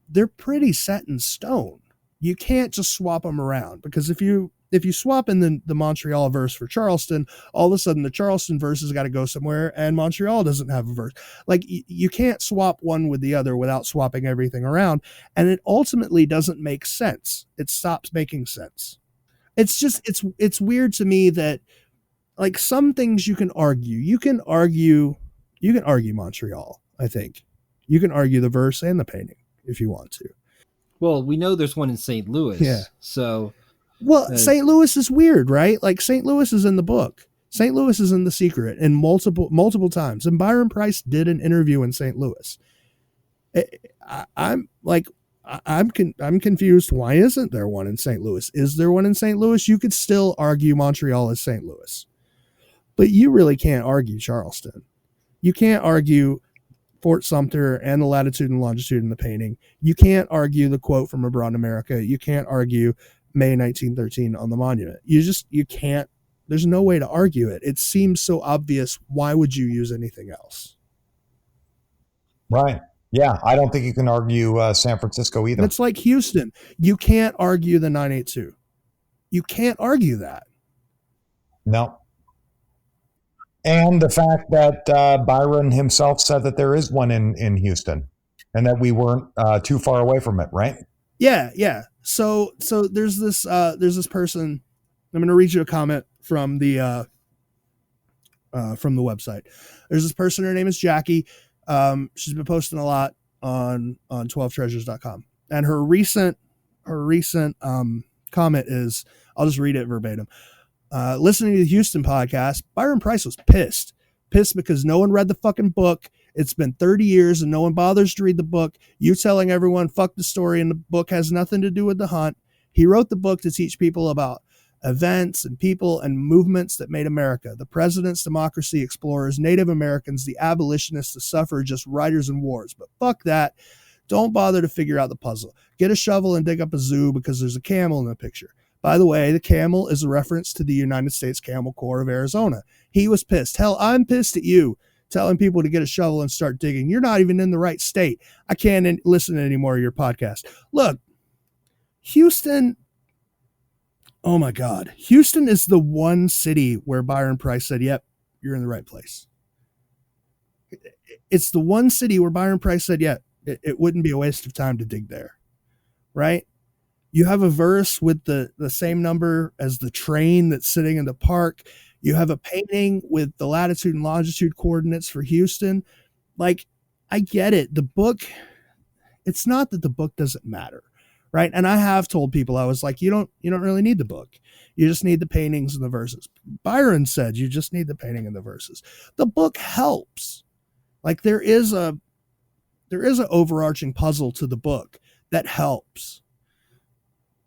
They're pretty set in stone. You can't just swap them around, because if you swap in the Montreal verse for Charleston, all of a sudden the Charleston verse has got to go somewhere and Montreal doesn't have a verse. Like you can't swap one with the other without swapping everything around. And it ultimately doesn't make sense. It stops making sense. It's just, it's weird to me that like some things you can argue. You can argue Montreal, I think. You can argue the verse and the painting if you want to. Well, we know there's one in St. Louis. Yeah. So, St. Louis is weird, right? Like St. Louis is in the book. St. Louis is in The Secret and multiple times. And Byron Price did an interview in St. Louis. I'm confused. Why isn't there one in St. Louis? Is there one in St. Louis? You could still argue Montreal is St. Louis, but you really can't argue Charleston. You can't argue Fort Sumter and the latitude and longitude in the painting. You can't argue the quote from Abroad in America. You can't argue May 1913 on the monument. You can't. There's no way to argue it. It seems so obvious. Why would you use anything else? Right. Yeah. I don't think you can argue San Francisco either. It's like Houston. You can't argue the 982. You can't argue that. No. And the fact that Byron himself said that there is one in Houston and that we weren't too far away from it, right? Yeah, yeah. So there's this person. I'm going to read you a comment from the website. There's this person. Her name is Jackie. She's been posting a lot on 12treasures.com. And her recent comment is, I'll just read it verbatim. Listening to the Houston podcast, Byron Price was pissed because no one read the fucking book. It's been 30 years and no one bothers to read the book. You telling everyone fuck the story and the book has nothing to do with the hunt. He wrote the book to teach people about events and people and movements that made America. The presidents, democracy, explorers, Native Americans, the abolitionists, the suffragists, writers and wars. But fuck that. Don't bother to figure out the puzzle. Get a shovel and dig up a zoo because there's a camel in the picture. By the way, the camel is a reference to the United States Camel Corps of Arizona. He was pissed. Hell, I'm pissed at you telling people to get a shovel and start digging. You're not even in the right state. I can't listen to any more of your podcast. Look, Houston, Oh my God. Houston is the one city where Byron Price said, yep, you're in the right place. It's the one city where Byron Price said, yeah, it wouldn't be a waste of time to dig there. Right? You have a verse with the same number as the train that's sitting in the park. You have a painting with the latitude and longitude coordinates for Houston. Like, I get it. The book, it's not that the book doesn't matter, right? And I have told people, I was like, you don't really need the book. You just need the paintings and the verses. Byron said you just need the painting and the verses. The book helps. Like, there is an overarching puzzle to the book that helps.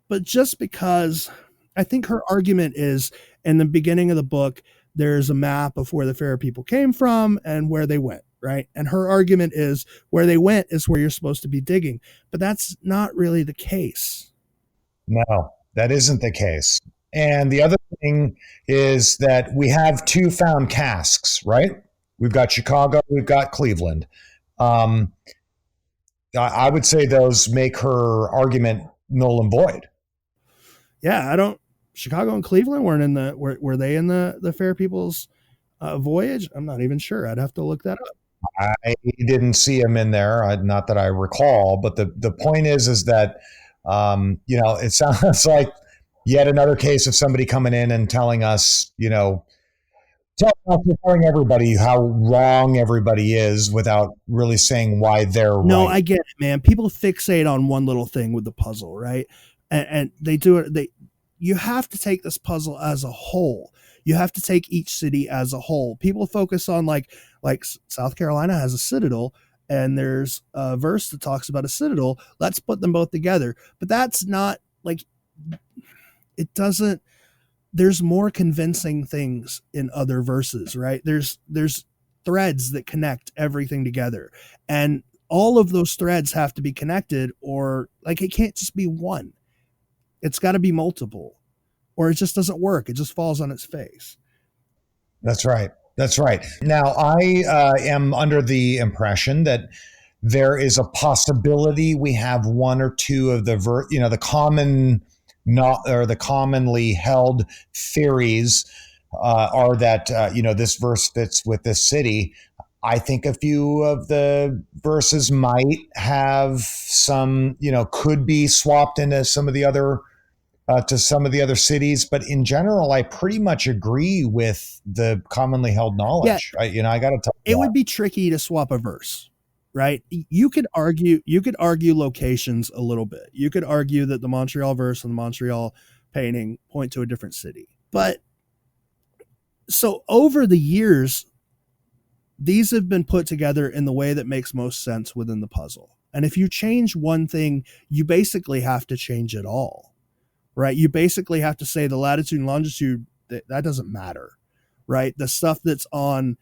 But just because, I think her argument is, in the beginning of the book, there's a map of where the fair people came from and where they went, right? And her argument is where they went is where you're supposed to be digging. But that's not really the case. No, that isn't the case. And the other thing is that we have two found casks, right? We've got Chicago, we've got Cleveland. I would say those make her argument null and void. Yeah, Chicago and Cleveland weren't in were they in the fair people's voyage? I'm not even sure. I'd have to look that up. I didn't see them in there, not that I recall. But the point is that it sounds like yet another case of somebody coming in and telling us, telling everybody how wrong everybody is without really saying why they're right. No, I get it, man. People fixate on one little thing with the puzzle, right? And they do it. You have to take this puzzle as a whole. You have to take each city as a whole. People focus on like South Carolina has a citadel, and there's a verse that talks about a citadel. Let's put them both together. But that's not like, it doesn't. There's more convincing things in other verses, right? There's threads that connect everything together, and all of those threads have to be connected, or like it can't just be one. It's got to be multiple, or it just doesn't work. It just falls on its face. That's right. That's right. Now, I am under the impression that there is a possibility we have one or two of the common, not or the commonly held theories are that this verse fits with this city. I think a few of the verses might have some, could be swapped into some of the other cities, but in general, I pretty much agree with the commonly held knowledge. Yeah. I got to tell you, it would be tricky to swap a verse, right? You could argue locations a little bit. You could argue that the Montreal verse and the Montreal painting point to a different city. But so over the years, these have been put together in the way that makes most sense within the puzzle. And if you change one thing, you basically have to change it all, right? You basically have to say the latitude and longitude, that doesn't matter, right? The stuff that's on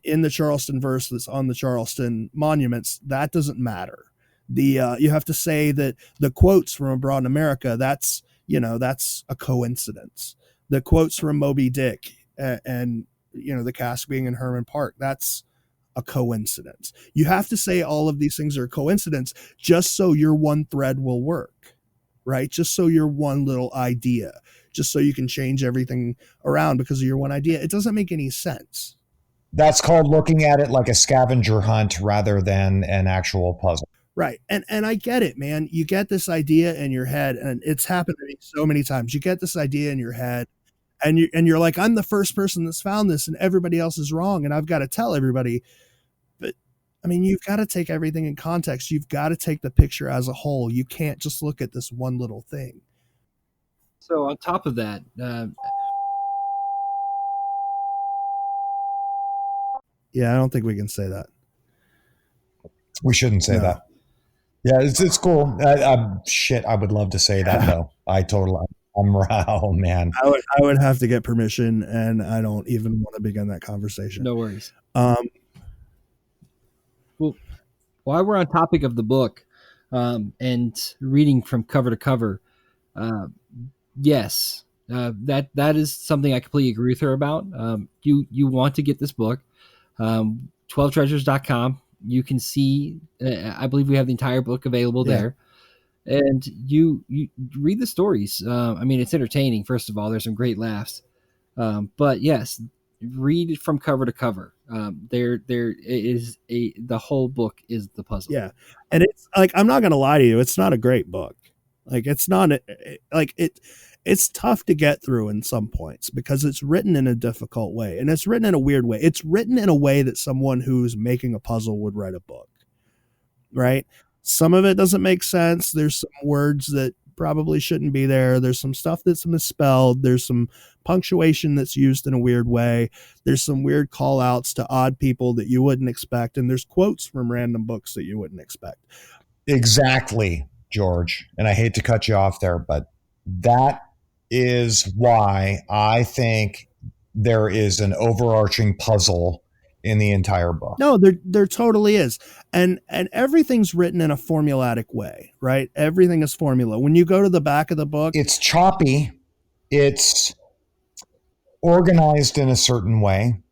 in the Charleston verse that's on the Charleston monuments, that doesn't matter. You have to say that the quotes from Abroad in America, that's a coincidence. The quotes from Moby Dick and the cask being in Herman Park, that's a coincidence. You have to say all of these things are a coincidence just so your one thread will work, right? Just so your one little idea, just so you can change everything around because of your one idea. It doesn't make any sense. That's called looking at it like a scavenger hunt rather than an actual puzzle. Right. And I get it, man. You get this idea in your head, and it's happened to me so many times. You get this idea in your head, and you're like, I'm the first person that's found this, and everybody else is wrong, and I've got to tell everybody. But I mean, you've got to take everything in context. You've got to take the picture as a whole. You can't just look at this one little thing. So on top of that, yeah, I don't think we can say that. We shouldn't say that. Yeah, it's cool. Shit, I would love to say that though. Oh man, I would have to get permission, and I don't even want to begin that conversation. No worries. Well, while we're on topic of the book and reading from cover to cover, yes, that is something I completely agree with her about. You want to get this book, 12treasures.com. You can see, I believe we have the entire book available there. And you read the stories. I mean, it's entertaining. First of all, there's some great laughs. But yes, read it from cover to cover. There is the whole book is the puzzle. Yeah. And it's like, I'm not going to lie to you. It's not a great book. Like it's not like it's tough to get through in some points because it's written in a difficult way and it's written in a weird way. It's written in a way that someone who's making a puzzle would write a book, right? Some of it doesn't make sense. There's some words that probably shouldn't be there. There's some stuff that's misspelled. There's some punctuation that's used in a weird way. There's some weird call outs to odd people that you wouldn't expect. And there's quotes from random books that you wouldn't expect. Exactly, George. And I hate to cut you off there, but that is why I think there is an overarching puzzle in the entire book. No, there totally is. And everything's written in a formulatic way, right? Everything is formula. When you go to the back of the book, it's choppy. It's organized in a certain way.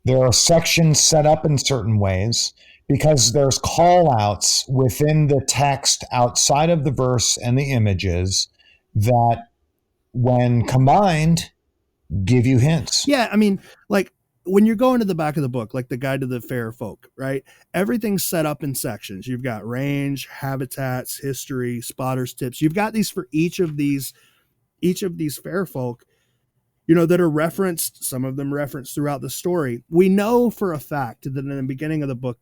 There are sections set up in certain ways because there's call outs within the text outside of the verse and the images that when combined give you hints. Yeah, I mean, like when you're going to the back of the book, like the Guide to the Fair Folk, right? Everything's set up in sections. You've got range, habitats, history, spotters, tips. You've got these for each of these fair folk, you know, that are referenced, some of them referenced throughout the story. We know for a fact that in the beginning of the book,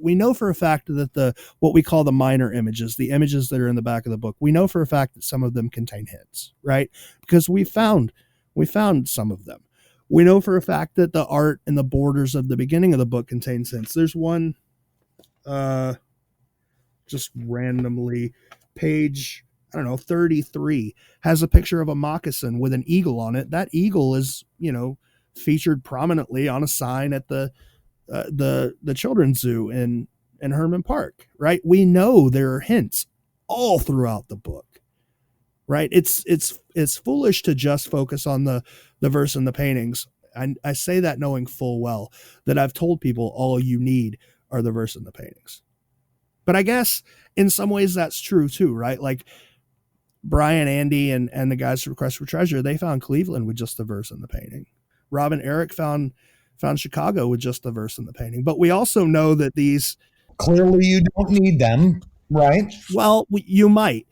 we know for a fact that what we call the minor images, the images that are in the back of the book, we know for a fact that some of them contain hints, right? Because we found some of them. We know for a fact that the art and the borders of the beginning of the book contain hints. There's one, just randomly, page, I don't know, 33 has a picture of a moccasin with an eagle on it. That eagle is, you know, featured prominently on a sign at the children's zoo in Herman Park, right? We know there are hints all throughout the book, right? It's foolish to just focus on the verse and the paintings. I say that knowing full well that I've told people all you need are the verse and the paintings. But I guess in some ways that's true too, right? Like Brian, Andy, and the guys from Quest for Treasure, they found Cleveland with just the verse and the painting. Rob and Eric found Chicago with just the verse and the painting. But we also know that these... Clearly you don't need them, right? Well, you might,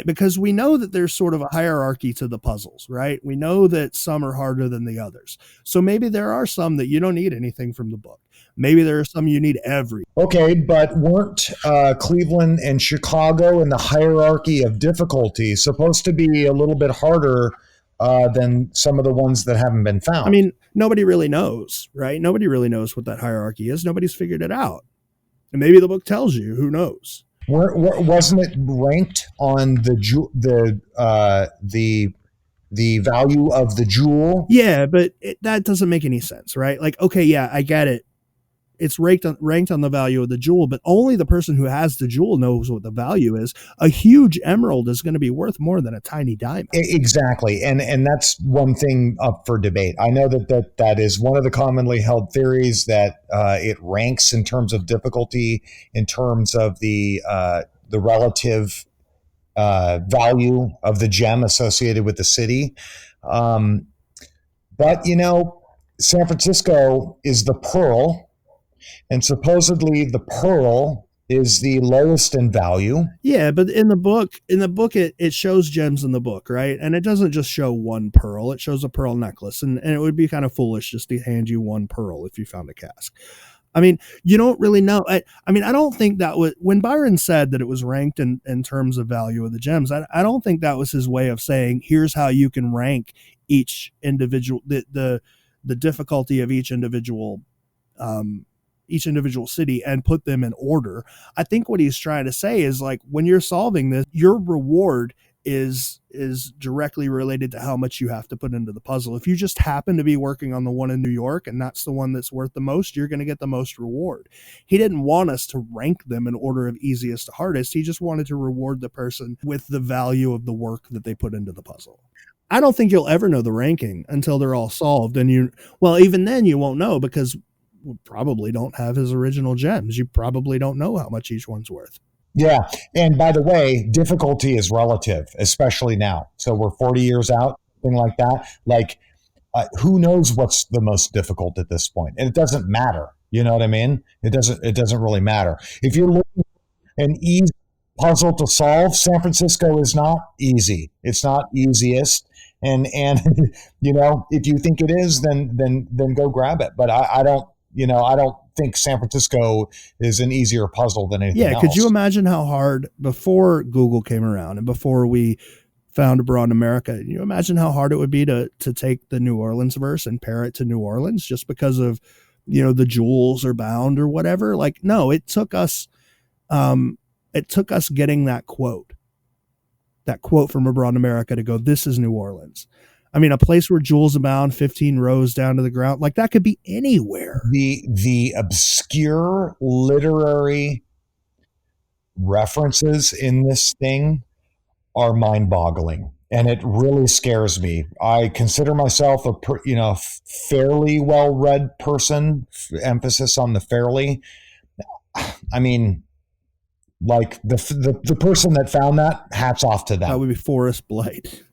because we know that there's sort of a hierarchy to the puzzles, right? We know that some are harder than the others. So maybe there are some that you don't need anything from the book. Maybe there are some you need every. Okay, but weren't Cleveland and Chicago in the hierarchy of difficulty supposed to be a little bit harder than some of the ones that haven't been found? I mean, nobody really knows, right? Nobody really knows what that hierarchy is. Nobody's figured it out. And maybe the book tells you, who knows? Wasn't it ranked on the value of the jewel? Yeah, but that doesn't make any sense, right? Like, okay, yeah, I get it. It's ranked on the value of the jewel, but only the person who has the jewel knows what the value is. A huge emerald is going to be worth more than a tiny diamond. Exactly. And that's one thing up for debate. I know that is one of the commonly held theories, that it ranks in terms of difficulty, in terms of the relative value of the gem associated with the city. But, you know, San Francisco is the pearl. And supposedly the pearl is the lowest in value. Yeah, but in the book, it shows gems in the book, right? And it doesn't just show one pearl. It shows a pearl necklace. And it would be kind of foolish just to hand you one pearl if you found a cask. I mean, you don't really know. I mean, I don't think that was, when Byron said that it was ranked in terms of value of the gems, I don't think that was his way of saying, here's how you can rank each individual, the difficulty of each individual city and put them in order. I think what he's trying to say is, like, when you're solving this, your reward is directly related to how much you have to put into the puzzle. If you just happen to be working on the one in New York and that's the one that's worth the most, you're going to get the most reward. He didn't want us to rank them in order of easiest to hardest. He just wanted to reward the person with the value of the work that they put into the puzzle. I don't think you'll ever know the ranking until they're all solved. And even then you won't know, because we probably don't have his original gems. You probably don't know how much each one's worth. Yeah. And by the way, difficulty is relative, especially now. So we're 40 years out, something like that. Like, who knows what's the most difficult at this point? And it doesn't matter. You know what I mean? It doesn't really matter. If you're looking at an easy puzzle to solve, San Francisco is not easy. It's not easiest. And if you think it is, then go grab it. But I don't, I don't think San Francisco is an easier puzzle than anything Yeah, else. could you imagine how hard before Google came around and before we found Abroad in America? Can you imagine how hard it would be to take the New Orleans verse and pair it to New Orleans just because of the jewels are bound or whatever? Like, no, it took us getting that quote from Abroad in America to go, this is New Orleans. I mean, a place where jewels abound, 15 rows down to the ground, like that could be anywhere. The obscure literary references in this thing are mind-boggling, and it really scares me. I consider myself a fairly well-read person. Emphasis on the fairly. I mean, like the person that found that, hats off to them. That would be Forrest Blight.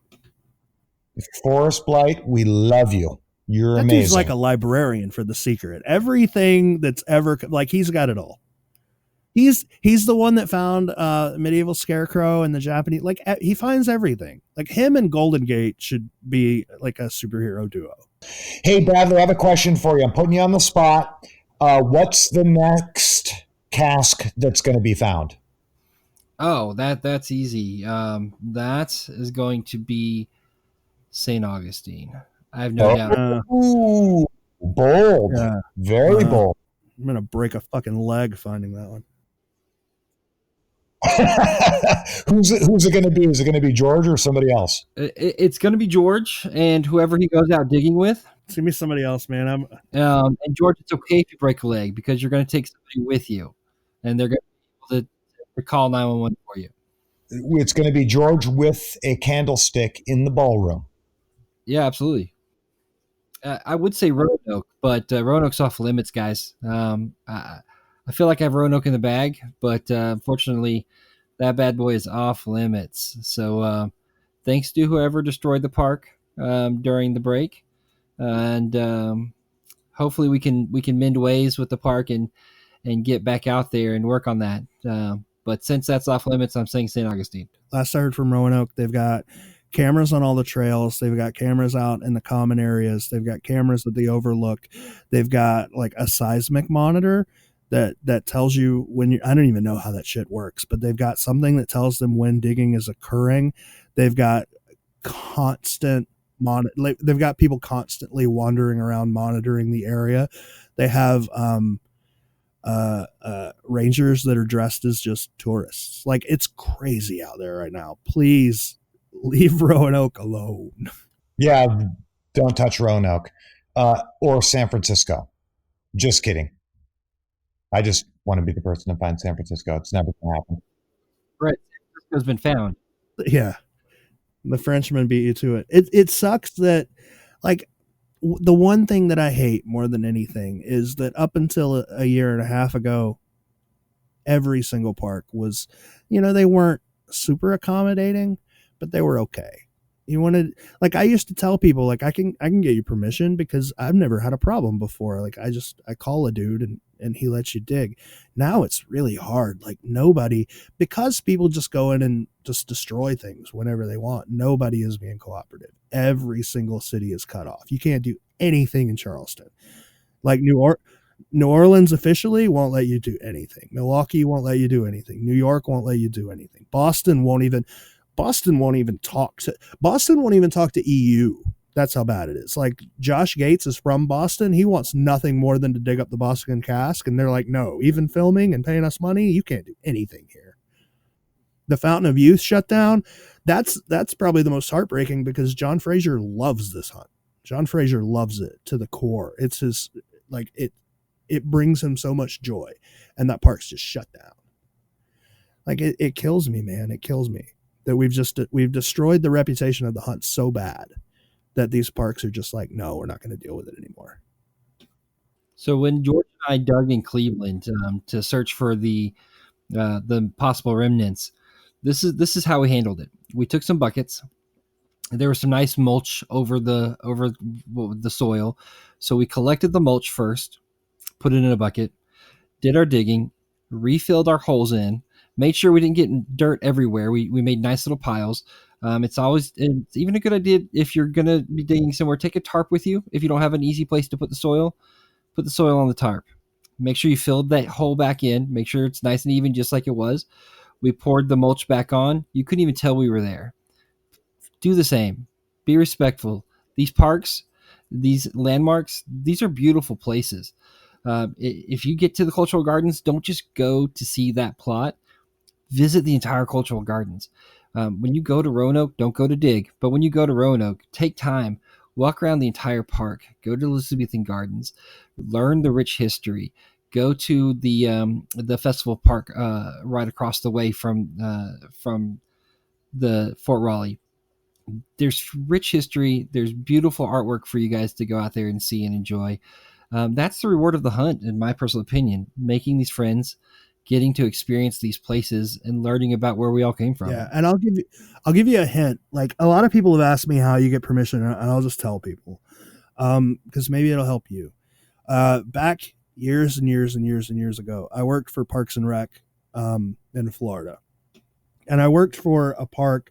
Forrest Blight, we love you. You're that amazing. Dude's like a librarian for The Secret. Everything that's ever, like, he's got it all. He's the one that found medieval scarecrow and the Japanese. Like, he finds everything. Like, him and Golden Gate should be like a superhero duo. Hey, Bradley, I have a question for you. I'm putting you on the spot. What's the next cask that's going to be found? Oh, that's easy. That is going to be St. Augustine. I have no doubt. Ooh, bold. Yeah. Very bold. I'm going to break a fucking leg finding that one. Who's it going to be? Is it going to be George or somebody else? It's going to be George and whoever he goes out digging with. It's going to be somebody else, man. And George, it's okay if you break a leg because you're going to take somebody with you, and they're going to be able to call 911 for you. It's going to be George with a candlestick in the ballroom. Yeah, absolutely. I would say Roanoke, but Roanoke's off limits, guys. I feel like I have Roanoke in the bag, but unfortunately, that bad boy is off limits. So thanks to whoever destroyed the park during the break, and hopefully we can mend ways with the park and get back out there and work on that. But since that's off limits, I'm saying St. Augustine. Last I heard from Roanoke, they've got cameras on all the trails. They've got cameras out in the common areas. They've got cameras at the overlook. They've got like a seismic monitor that tells you when I don't even know how that shit works, but they've got something that tells them when digging is occurring. They've got they've got people constantly wandering around monitoring the area. They have rangers that are dressed as just tourists. Like, it's crazy out there right now. Please leave Roanoke alone. Yeah, don't touch Roanoke or San Francisco. Just kidding. I just want to be the person to find San Francisco. It's never going to happen. Right. San Francisco's been found. Yeah. The Frenchman beat you to it. It sucks that, like, the one thing that I hate more than anything is that up until a year and a half ago, every single park was, they weren't super accommodating, but they were okay. You wanted, like, I used to tell people, like, I can get you permission because I've never had a problem before. Like, I call a dude and he lets you dig. Now it's really hard. Like, because people just go in and just destroy things whenever they want. Nobody is being cooperative. Every single city is cut off. You can't do anything in Charleston. Like, New Orleans officially won't let you do anything. Milwaukee won't let you do anything. New York won't let you do anything. Boston won't even talk to EU. That's how bad it is. Like, Josh Gates is from Boston. He wants nothing more than to dig up the Boston cask. And they're like, no, even filming and paying us money, you can't do anything here. The Fountain of Youth shut down. That's probably the most heartbreaking because John Fraser loves this hunt. John Fraser loves it to the core. It's his, like, it brings him so much joy. And that park's just shut down. Like, it kills me, man. It kills me that we've destroyed the reputation of the hunt so bad that these parks are just like, no, we're not going to deal with it anymore. So when George and I dug in Cleveland to search for the the possible remnants. This is how we handled it. We took some buckets. There was some nice mulch over the soil, so we collected the mulch first, put it in a bucket, did our digging, refilled our holes in, made sure we didn't get dirt everywhere. We made nice little piles. It's even a good idea if you're gonna be digging somewhere. Take a tarp with you if you don't have an easy place to put the soil. Put the soil on the tarp. Make sure you filled that hole back in. Make sure it's nice and even, just like it was. We poured the mulch back on. You couldn't even tell we were there. Do the same. Be respectful. These parks, these landmarks, these are beautiful places. If you get to the cultural gardens, don't just go to see that plot. Visit the entire cultural gardens. When you go to Roanoke, don't go to dig, but when you go to Roanoke, take time, walk around the entire park, go to Elizabethan Gardens, learn the rich history, go to the festival park right across the way from the Fort Raleigh. There's rich history. There's beautiful artwork for you guys to go out there and see and enjoy. That's the reward of the hunt, in my personal opinion. Making these friends, getting to experience these places, and learning about where we all came from. Yeah, and I'll give you a hint. Like, a lot of people have asked me how you get permission, and I'll just tell people, because maybe it'll help you. Back years and years and years and years ago, I worked for Parks and Rec in Florida, and I worked for a park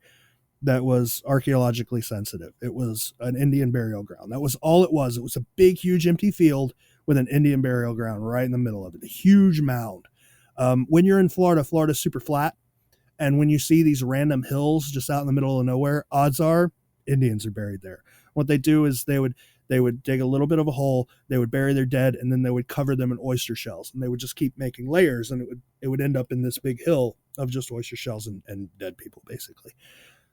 that was archaeologically sensitive. It was an Indian burial ground. That was all it was. It was a big, huge, empty field with an Indian burial ground right in the middle of it, a huge mound. When you're in Florida, Florida's super flat. And when you see these random hills just out in the middle of nowhere, odds are Indians are buried there. What they do is they would dig a little bit of a hole, they would bury their dead, and then they would cover them in oyster shells. And they would just keep making layers, and it would end up in this big hill of just oyster shells and dead people, basically.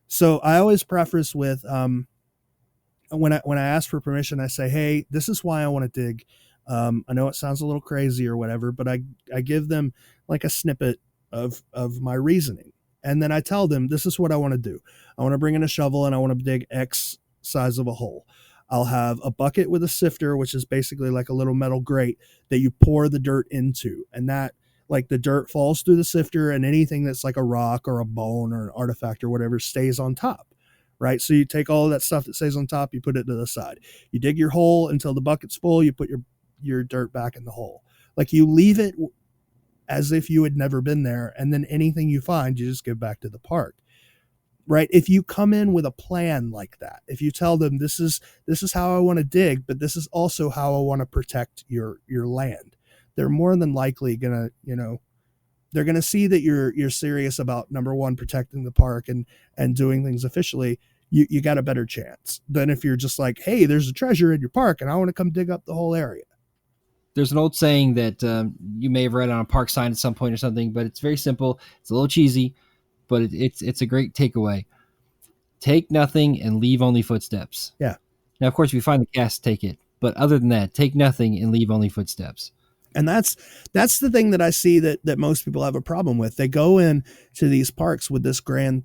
So I always preface with when I ask for permission, I say, hey, this is why I want to dig. I know it sounds a little crazy or whatever, but I give them like a snippet of my reasoning. And then I tell them, this is what I want to do. I want to bring in a shovel and I want to dig X size of a hole. I'll have a bucket with a sifter, which is basically like a little metal grate that you pour the dirt into. And that, like, the dirt falls through the sifter, and anything that's like a rock or a bone or an artifact or whatever stays on top. Right. So you take all of that stuff that stays on top, you put it to the side. You dig your hole until the bucket's full. You put your dirt back in the hole. Like, you leave it as if you had never been there. And then anything you find, you just give back to the park. Right. If you come in with a plan like that, if you tell them this is how I want to dig, but this is also how I want to protect your land, they're more than likely gonna, they're gonna see that you're serious about, number one, protecting the park and doing things officially. You got a better chance than if you're just like, hey, there's a treasure in your park and I want to come dig up the whole area. There's an old saying that you may have read on a park sign at some point or something, but it's very simple. It's a little cheesy, but it's a great takeaway. Take nothing and leave only footsteps. Yeah. Now, of course, if you find the cast, take it. But other than that, take nothing and leave only footsteps. And that's the thing that I see that most people have a problem with. They go in to these parks with this grand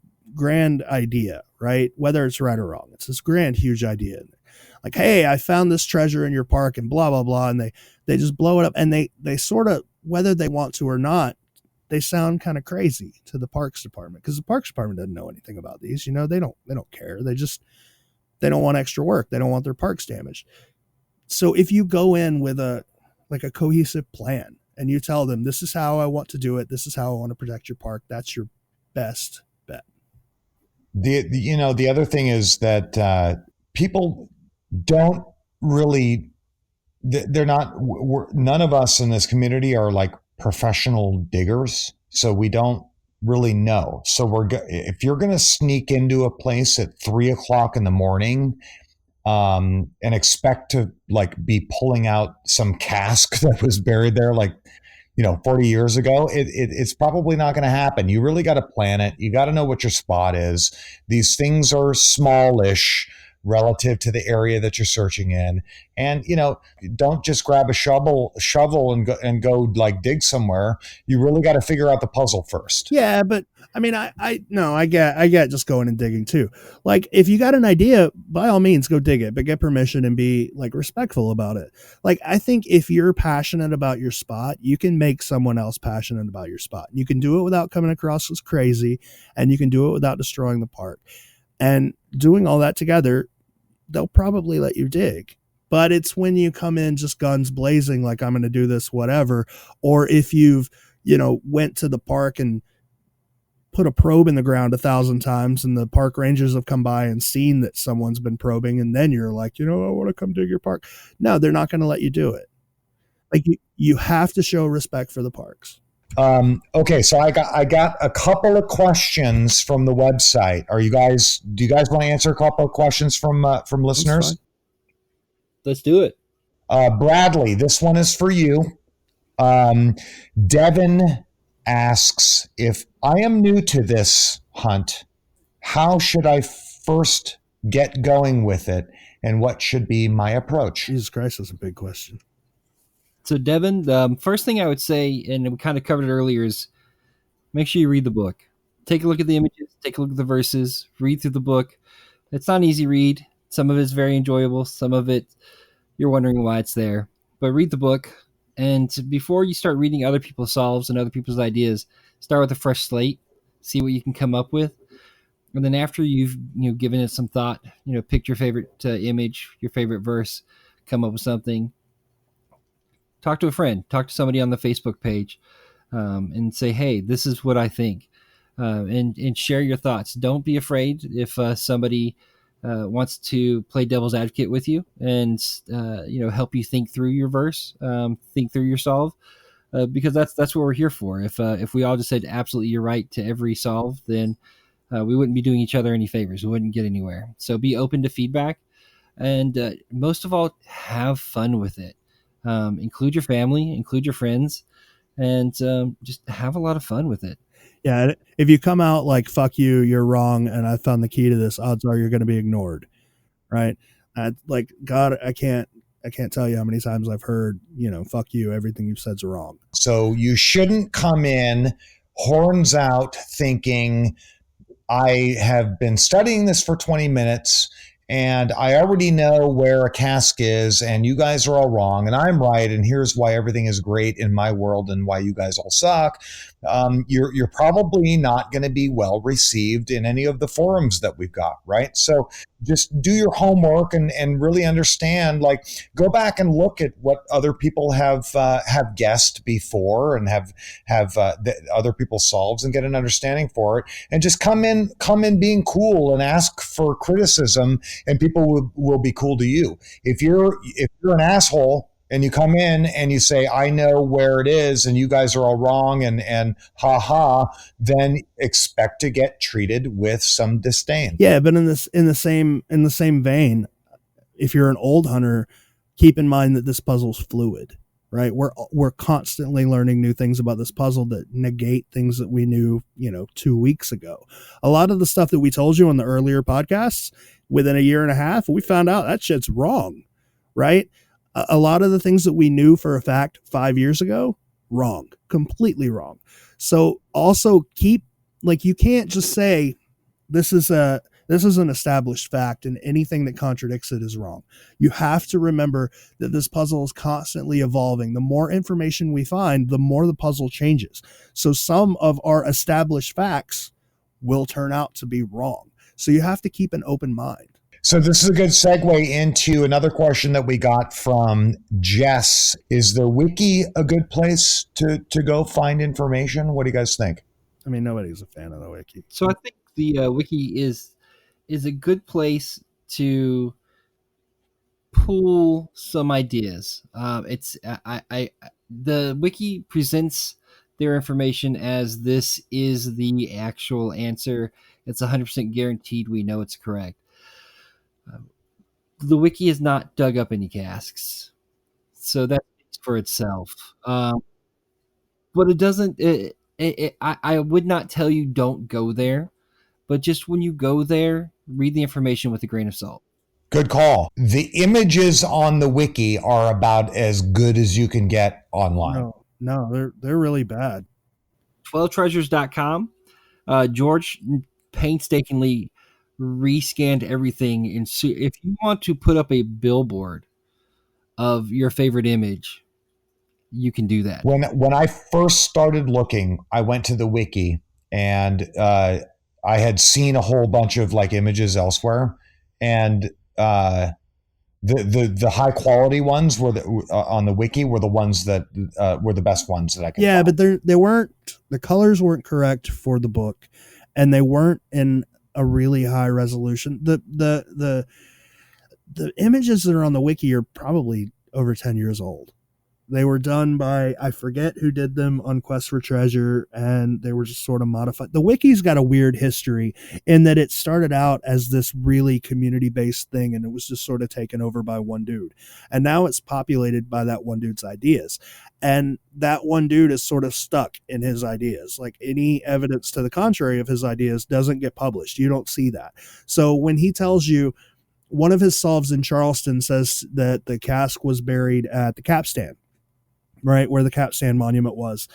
idea, right? Whether it's right or wrong, it's this grand, huge idea. Like, hey, I found this treasure in your park and blah, blah, blah. And they just blow it up, and they sort of, whether they want to or not, they sound kind of crazy to the parks department, because the parks department doesn't know anything about these. They don't care. They don't want extra work. They don't want their parks damaged. So if you go in with a cohesive plan and you tell them, this is how I want to do it, this is how I want to protect your park, that's your best bet. The other thing is that people don't really, they're not, none of us in this community are like professional diggers, so we don't really know. So if you're going to sneak into a place at 3:00 in the morning and expect to like be pulling out some cask that was buried there 40 years ago, it's probably not going to happen. You really got to plan it. You got to know what your spot is. These things are smallish, relative to the area that you're searching in. And, don't just grab a shovel and go like dig somewhere. You really got to figure out the puzzle first. Yeah, but I mean, I get just going and digging too. Like, if you got an idea, by all means, go dig it, but get permission and be like respectful about it. Like, I think if you're passionate about your spot, you can make someone else passionate about your spot. You can do it without coming across as crazy, and you can do it without destroying the park. And doing all that together, they'll probably let you dig. But it's when you come in just guns blazing, like, I'm going to do this, whatever. Or if you've, went to the park and put a probe in the ground 1,000 times, and the park rangers have come by and seen that someone's been probing, and then you're like, I want to come dig your park. No, they're not going to let you do it. Like, you have to show respect for the parks. Okay, so I got a couple of questions from the website. Do you guys want to answer a couple of questions from listeners? Let's do it. Bradley, this one is for you. Devin asks, if I am new to this hunt, how should I first get going with it, and what should be my approach? Jesus Christ, that's a big question. So, Devin, the first thing I would say, and we kind of covered it earlier, is make sure you read the book. Take a look at the images, take a look at the verses, read through the book. It's not an easy read. Some of it's very enjoyable. Some of it, you're wondering why it's there. But read the book. And before you start reading other people's solves and other people's ideas, start with a fresh slate. See what you can come up with. And then after you've given it some thought, pick your favorite image, your favorite verse, come up with something. Talk to a friend, talk to somebody on the Facebook page, and say, hey, this is what I think, and share your thoughts. Don't be afraid if somebody wants to play devil's advocate with you and help you think through your verse, think through your solve, because that's what we're here for. If we all just said absolutely you're right to every solve, then we wouldn't be doing each other any favors. We wouldn't get anywhere. So be open to feedback, and most of all, have fun with it. Include your family, include your friends, and just have a lot of fun with it. Yeah, if you come out like, fuck you, you're wrong, and I found the key to this, odds are you're going to be ignored, right? Like, God, I can't tell you how many times I've heard, fuck you, everything you've said's wrong. So you shouldn't come in horns out thinking, I have been studying this for 20 minutes and I already know where a cask is, and you guys are all wrong, and I'm right, and here's why everything is great in my world and why you guys all suck. You're probably not going to be well received in any of the forums that we've got, right? So just do your homework and really understand. Like, go back and look at what other people have guessed before, and have other people's solves, and get an understanding for it, and just come in being cool and ask for criticism, and people will be cool to you. If you're an asshole and you come in and you say, I know where it is and you guys are all wrong, and then expect to get treated with some disdain. Yeah, but in the same vein, if you're an old hunter, keep in mind that this puzzle's fluid, right? We're constantly learning new things about this puzzle that negate things that we knew, 2 weeks ago. A lot of the stuff that we told you on the earlier podcasts, within a year and a half, we found out that shit's wrong, right? A lot of the things that we knew for a fact 5 years ago, wrong, completely wrong. So also you can't just say this is an established fact and anything that contradicts it is wrong. You have to remember that this puzzle is constantly evolving. The more information we find, the more the puzzle changes. So some of our established facts will turn out to be wrong. So you have to keep an open mind. So this is a good segue into another question that we got from Jess. Is the wiki a good place to go find information? What do you guys think? I mean, nobody's a fan of the wiki. So I think the wiki is a good place to pull some ideas. The wiki presents their information as this is the actual answer. It's 100% guaranteed. We know it's correct. The wiki has not dug up any casks, so that speaks for itself. But it doesn't. I would not tell you don't go there, but just when you go there, read the information with a grain of salt. Good call. The images on the wiki are about as good as you can get online. No, they're really bad. 12treasures.com. George painstakingly rescanned everything. And if you want to put up a billboard of your favorite image, you can do that. When I first started looking, I went to the wiki and I had seen a whole bunch of like images elsewhere, and the high quality ones were on the wiki were the ones that were the best ones that I could. Yeah, find. but they weren't, the colors weren't correct for the book, and they weren't in a really high resolution. The images that are on the wiki are probably over 10 years old. They were done by, I forget who did them on Quest for Treasure, and they were just sort of modified. The wiki's got a weird history in that it started out as this really community-based thing, and it was just sort of taken over by one dude. And now it's populated by that one dude's ideas. And that one dude is sort of stuck in his ideas. Like, any evidence to the contrary of his ideas doesn't get published. You don't see that. So when he tells you, one of his solves in Charleston says that the cask was buried at the capstan, right where the capstan monument was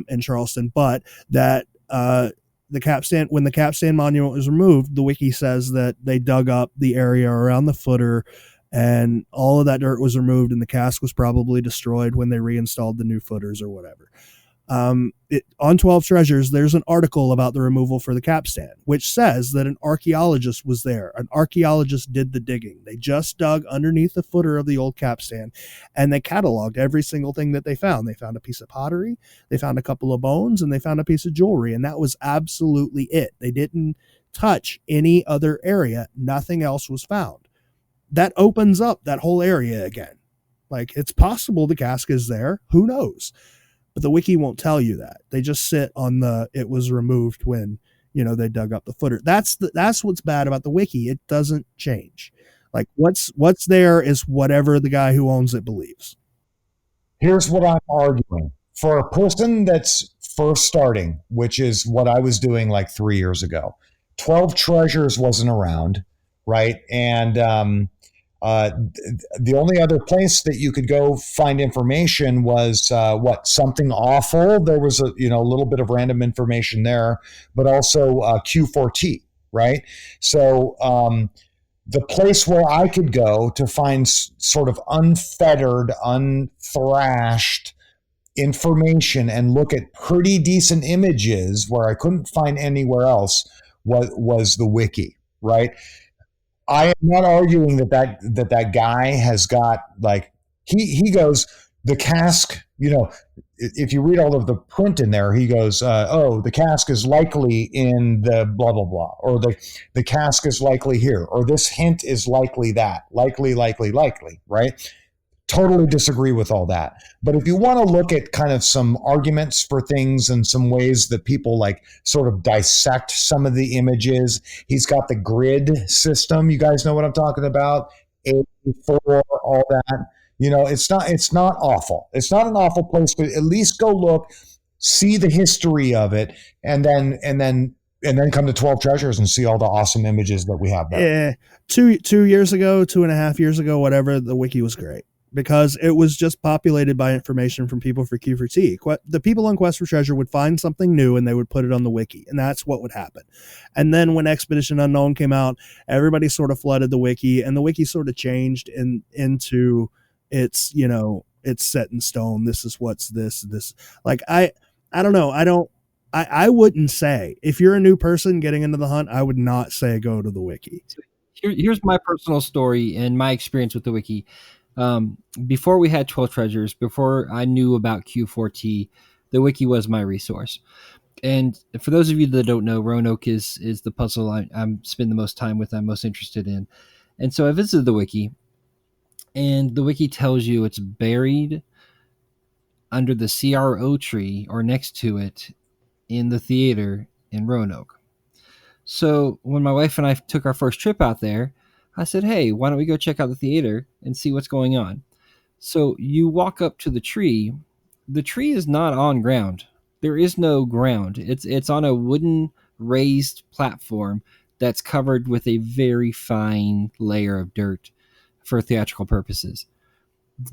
in Charleston, but that the capstan, when the capstan monument was removed, the wiki says that they dug up the area around the footer and all of that dirt was removed, and the cask was probably destroyed when they reinstalled the new footers or whatever. On 12 Treasures, there's an article about the removal for the capstan, which says that an archaeologist was there. An archaeologist did the digging. They just dug underneath the footer of the old capstan, and they cataloged every single thing that they found. They found a piece of pottery, they found a couple of bones, and they found a piece of jewelry, and that was absolutely it. They didn't touch any other area. Nothing else was found. That opens up that whole area again. Like, it's possible the cask is there. Who knows? But the wiki won't tell you that. They just sit on the, it was removed when, they dug up the footer. That's what's bad about the wiki. It doesn't change. Like, what's there is whatever the guy who owns it believes. Here's what I'm arguing. For a person that's first starting, which is what I was doing like 3 years ago, 12 Treasures wasn't around, right? And the only other place that you could go find information was Something Awful. There was a little bit of random information there, but also Q4T, right? So the place where I could go to find sort of unfettered, unthrashed information and look at pretty decent images where I couldn't find anywhere else was the wiki, right? I am not arguing that guy has got, like, he goes, the cask, if you read all of the print in there, he goes, the cask is likely in the blah, blah, blah, or the cask is likely here, or this hint is likely that, likely, right? Totally disagree with all that. But if you want to look at kind of some arguments for things and some ways that people like sort of dissect some of the images, he's got the grid system. You guys know what I'm talking about? 84, all that. It's not awful. It's not an awful place, but at least go look, see the history of it, and then come to 12 Treasures and see all the awesome images that we have there. 2 years ago, 2.5 years ago, whatever, the wiki was great, because it was just populated by information from people for Q4T. The people on Quest for Treasure would find something new and they would put it on the wiki, and that's what would happen. And then when Expedition Unknown came out, everybody sort of flooded the wiki, and the wiki sort of changed into it's, it's set in stone. This is what's this. Like, I don't know. I wouldn't say, if you're a new person getting into the hunt, I would not say go to the wiki. Here's my personal story and my experience with the wiki. Before we had 12 Treasures, before I knew about Q4T, the wiki was my resource. And for those of you that don't know, Roanoke is the puzzle I'm spend the most time with, I'm most interested in. And so I visited the wiki, and the wiki tells you it's buried under the CRO tree or next to it in the theater in Roanoke. So when my wife and I took our first trip out there, I said, hey, why don't we go check out the theater and see what's going on? So you walk up to the tree. The tree is not on ground. There is no ground. It's on a wooden raised platform that's covered with a very fine layer of dirt for theatrical purposes.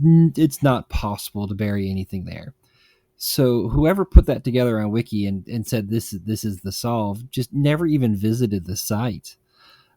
It's not possible to bury anything there. So whoever put that together on Wiki and said this is the solve just never even visited the site.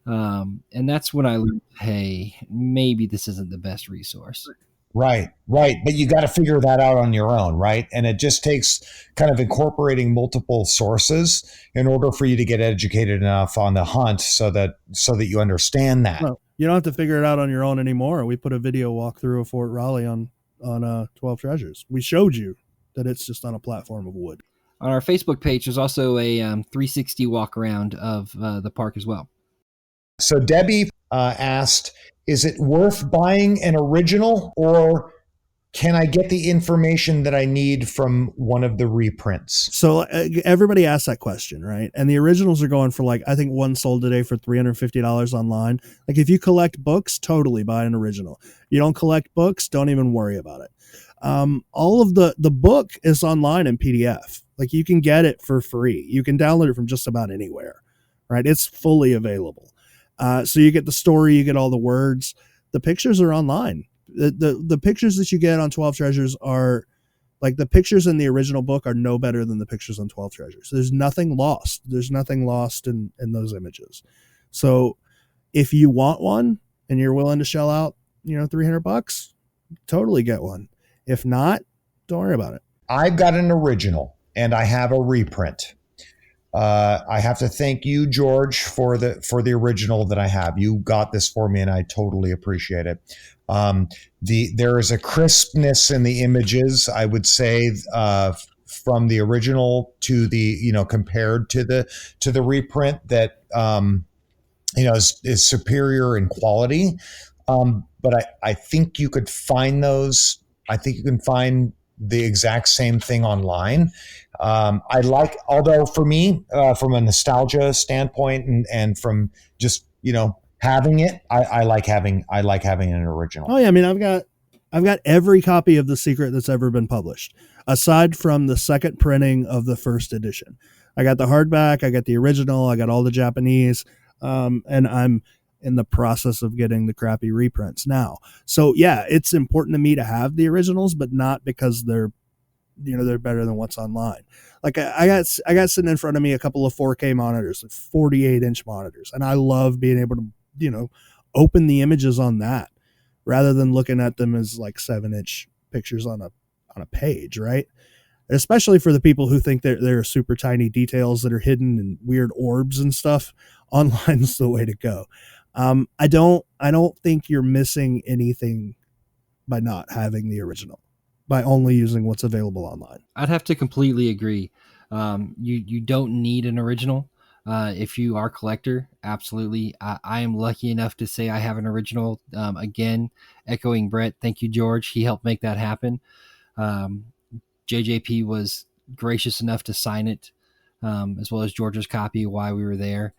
And that's when I learned, hey, maybe this isn't the best resource. Right, right. But you got to figure that out on your own, right? And it just takes kind of incorporating multiple sources in order for you to get educated enough on the hunt so that you understand that. Well, you don't have to figure it out on your own anymore. We put a video walkthrough of Fort Raleigh on 12 Treasures. We showed you that it's just on a platform of wood. On our Facebook page, there's also a 360 walk around of the park as well. So Debbie asked, is it worth buying an original, or can I get the information that I need from one of the reprints? So everybody asks that question, right? And the originals are going for, like, I think one sold today for $350 online. Like, if you collect books, totally buy an original. You don't collect books, don't even worry about it. All of the book is online in PDF. Like, you can get it for free. You can download it from just about anywhere, right? It's fully available. So you get the story, you get all the words. The pictures are online. The pictures that you get on 12 Treasures are, like, the pictures in the original book are no better than the pictures on 12 Treasures. There's nothing lost. There's nothing lost in those images. So if you want one and you're willing to shell out, $300, totally get one. If not, don't worry about it. I've got an original and I have a reprint. I have to thank you, George, for the original that I have. You got this for me, and I totally appreciate it. There is a crispness in the images, I would say, from the original to the compared to the reprint that is superior in quality. But I think you could find those. I think you can find the exact same thing online. Although for me, from a nostalgia standpoint and from just, having it, I like having an original. Oh yeah. I mean, I've got every copy of The Secret that's ever been published, aside from the second printing of the first edition. I got the hardback, I got the original, I got all the Japanese, and I'm in the process of getting the crappy reprints now. So yeah, it's important to me to have the originals, but not because they're better than what's online. Like I got sitting in front of me a couple of 4K monitors, like 48-inch monitors, and I love being able to, open the images on that rather than looking at them as like 7-inch pictures on a page, right? Especially for the people who think there are super tiny details that are hidden in weird orbs and stuff. Online's the way to go. I don't think you're missing anything by not having the original, by only using what's available online. I'd have to completely agree. You don't need an original. If you are a collector, absolutely. I am lucky enough to say I have an original. Again, echoing Brett, thank you, George. He helped make that happen. JJP was gracious enough to sign it, as well as George's copy while we were there.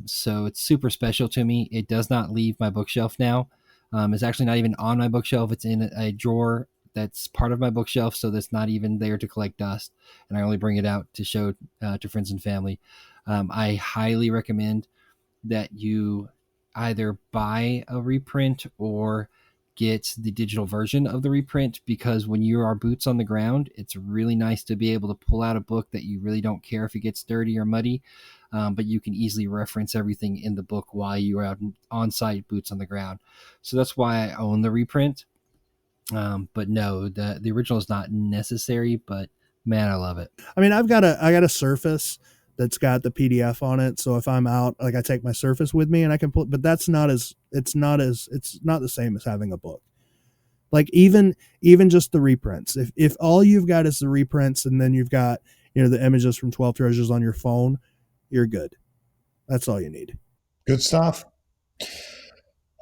So it's super special to me. It does not leave my bookshelf now. It's actually not even on my bookshelf. It's in a drawer that's part of my bookshelf, so that's not even there to collect dust. And I only bring it out to show to friends and family. I highly recommend that you either buy a reprint or get the digital version of the reprint, because when you are boots on the ground, it's really nice to be able to pull out a book that you really don't care if it gets dirty or muddy, but you can easily reference everything in the book while you are out on site, boots on the ground. So that's why I own the reprint. But no, the original is not necessary, but man, I love it. I mean, I got a Surface that's got the PDF on it. So if I'm out, like, I take my Surface with me and I can put, but it's not the same as having a book. Like even just the reprints. If all you've got is the reprints and then you've got, the images from 12 Treasures on your phone, you're good. That's all you need. Good stuff.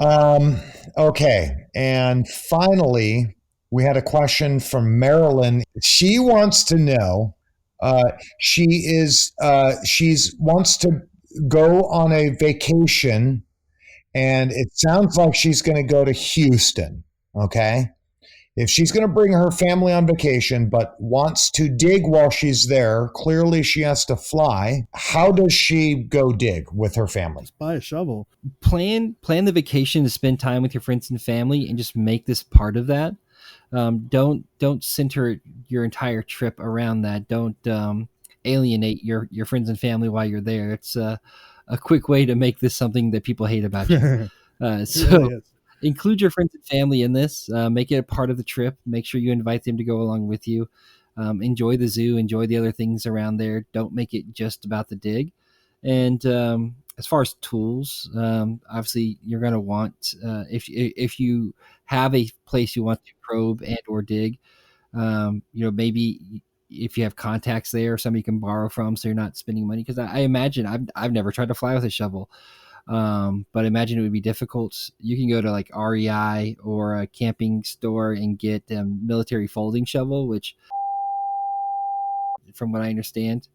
Okay. And finally, we had a question from Marilyn. She wants to know, she wants to go on a vacation, and it sounds like she's going to go to Houston. Okay. If she's going to bring her family on vacation but wants to dig while she's there, clearly she has to fly. How does she go dig with her family? Just buy a shovel. Plan the vacation to spend time with your friends and family, and just make this part of that. Don't center your entire trip around that. Don't alienate your friends and family while you're there. It's a quick way to make this something that people hate about you. So Really is. include your friends and family in this. Make it a part of the trip. Make sure you invite them to go along with you. Enjoy the zoo. Enjoy the other things around there. Don't make it just about the dig. And as far as tools, obviously you're going to want, if you have a place you want to probe and or dig, maybe if you have contacts there, somebody you can borrow from, so you're not spending money. Because I imagine I've never tried to fly with a shovel. But I imagine it would be difficult. You can go to like REI or a camping store and get a military folding shovel, which, from what I understand,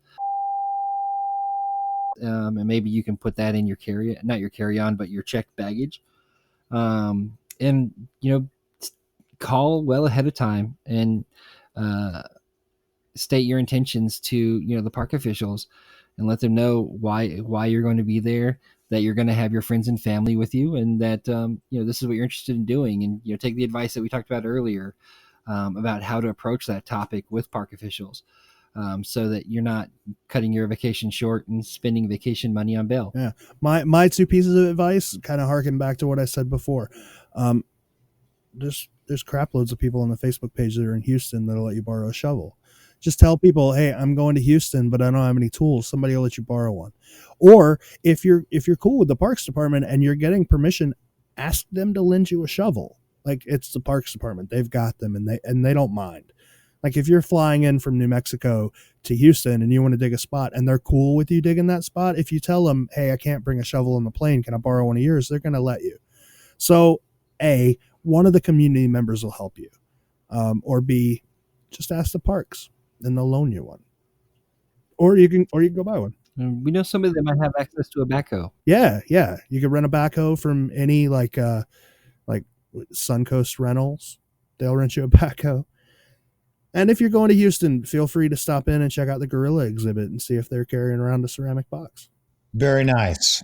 and maybe you can put that in your not your carry-on, but your checked baggage. And call well ahead of time and state your intentions to the park officials, and let them know why you're going to be there, that you're going to have your friends and family with you, and that this is what you're interested in doing, and take the advice that we talked about earlier about how to approach that topic with park officials, so that you're not cutting your vacation short and spending vacation money on bail. Yeah, my two pieces of advice kind of harken back to what I said before. There's crap loads of people on the Facebook page that are in Houston that'll let you borrow a shovel. Just tell people, hey, I'm going to Houston, but I don't have any tools. Somebody will let you borrow one. Or if you're cool with the Parks Department and you're getting permission, ask them to lend you a shovel. Like, it's the Parks Department. They've got them, and they don't mind. Like, if you're flying in from New Mexico to Houston and you want to dig a spot and they're cool with you digging that spot, if you tell them, hey, I can't bring a shovel on the plane, can I borrow one of yours? They're going to let you. So, A, one of the community members will help you. Or B, just ask the parks and they'll loan you one. Or you can go buy one. We know somebody that might have access to a backhoe. Yeah. You could rent a backhoe from any like Suncoast Rentals. They'll rent you a backhoe. And if you're going to Houston, feel free to stop in and check out the gorilla exhibit and see if they're carrying around a ceramic box. Very nice.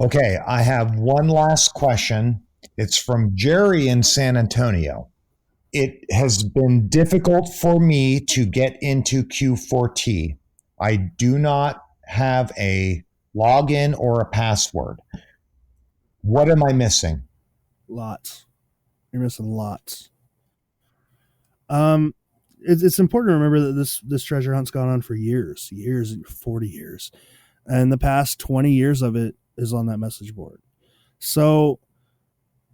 Okay, I have one last question. It's from Jerry in San Antonio. It has been difficult for me to get into Q4T. I do not have a login or a password. What am I missing? Lots. You're missing lots. It's important to remember that this treasure hunt's gone on for years, 40 years. And the past 20 years of it is on that message board. So,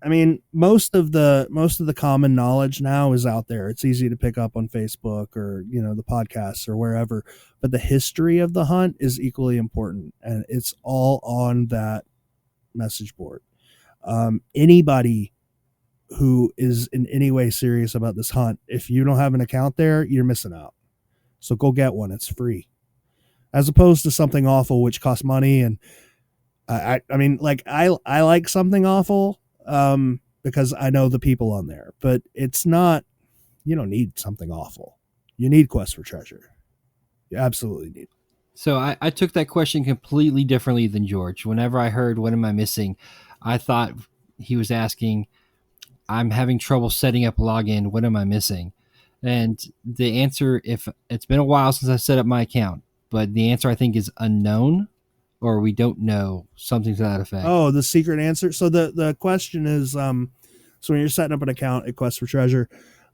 I mean, most of the common knowledge now is out there. It's easy to pick up on Facebook or, the podcasts or wherever, but the history of the hunt is equally important, and it's all on that message board. Anybody who is in any way serious about this hunt, if you don't have an account there, you're missing out. So go get one. It's free. As opposed to Something Awful, which costs money. And I like Something Awful because I know the people on there, but it's not, you don't need Something Awful. You need Quest for Treasure. You absolutely need. So I took that question completely differently than George. Whenever I heard, what am I missing? I thought he was asking, I'm having trouble setting up a login. What am I missing? And the answer, if it's been a while since I set up my account, but the answer I think is unknown, or we don't know, something to that effect. Oh, the secret answer. So the question is, so when you're setting up an account at Quest for Treasure,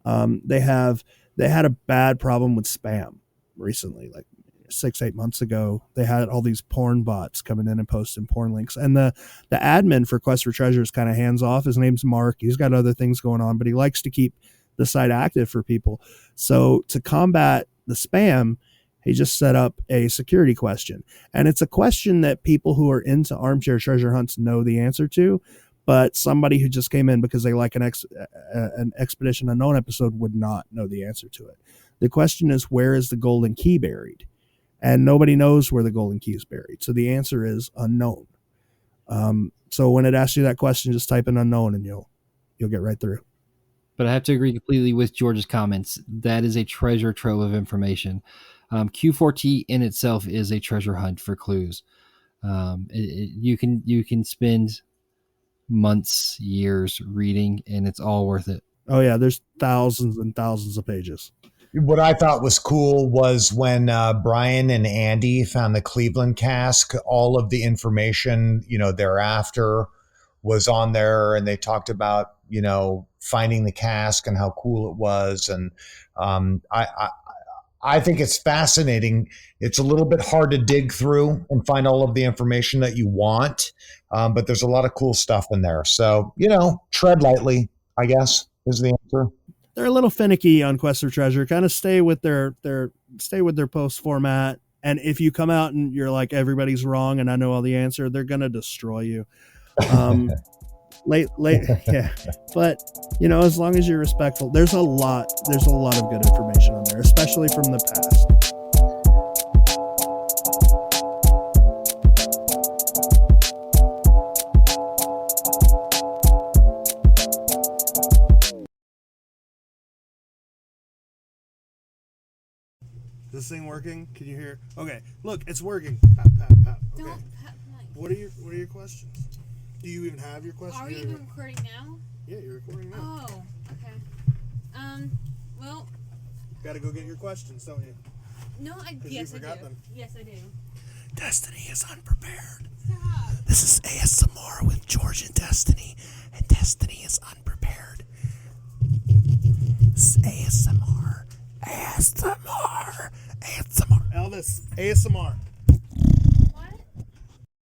they had a bad problem with spam recently, like 6-8 months ago. They had all these porn bots coming in and posting porn links, and the admin for Quest for Treasure is kind of hands off. His name's Mark. He's got other things going on, but he likes to keep the site active for people. So to combat the spam, he just set up a security question, and it's a question that people who are into armchair treasure hunts know the answer to, but somebody who just came in because they like an Expedition Unknown episode would not know the answer to it. The question is, where is the golden key buried? And nobody knows where the golden key is buried. So the answer is unknown. So when it asks you that question, just type in unknown and you'll get right through. But I have to agree completely with George's comments. That is a treasure trove of information. Q4T in itself is a treasure hunt for clues. You can spend months, years reading, and it's all worth it. Oh yeah, there's thousands and thousands of pages. What I thought was cool was when Brian and Andy found the Cleveland cask, all of the information, thereafter was on there, and they talked about, finding the cask and how cool it was. And I think it's fascinating. It's a little bit hard to dig through and find all of the information that you want, but there's a lot of cool stuff in there. So, tread lightly, I guess, is the answer. They're a little finicky on Quest for Treasure. Kind of stay with their post format. And if you come out and you're like, everybody's wrong and I know all the answer, they're gonna destroy you. Late, yeah. But as long as you're respectful, there's a lot of good information on there, especially from the past. This thing working? Can you hear? Okay, look, it's working. Pat, pat, pat. Okay. Don't pat my... What are your questions? Do you even have your questions? Are you even recording now? Yeah, you're recording now. Oh, okay. Well... Gotta go get your questions, don't you? No, yes, I do. Them. Yes, I do. Destiny is unprepared. Stop. This is ASMR with George and Destiny is unprepared. This is ASMR. Elvis, ASMR.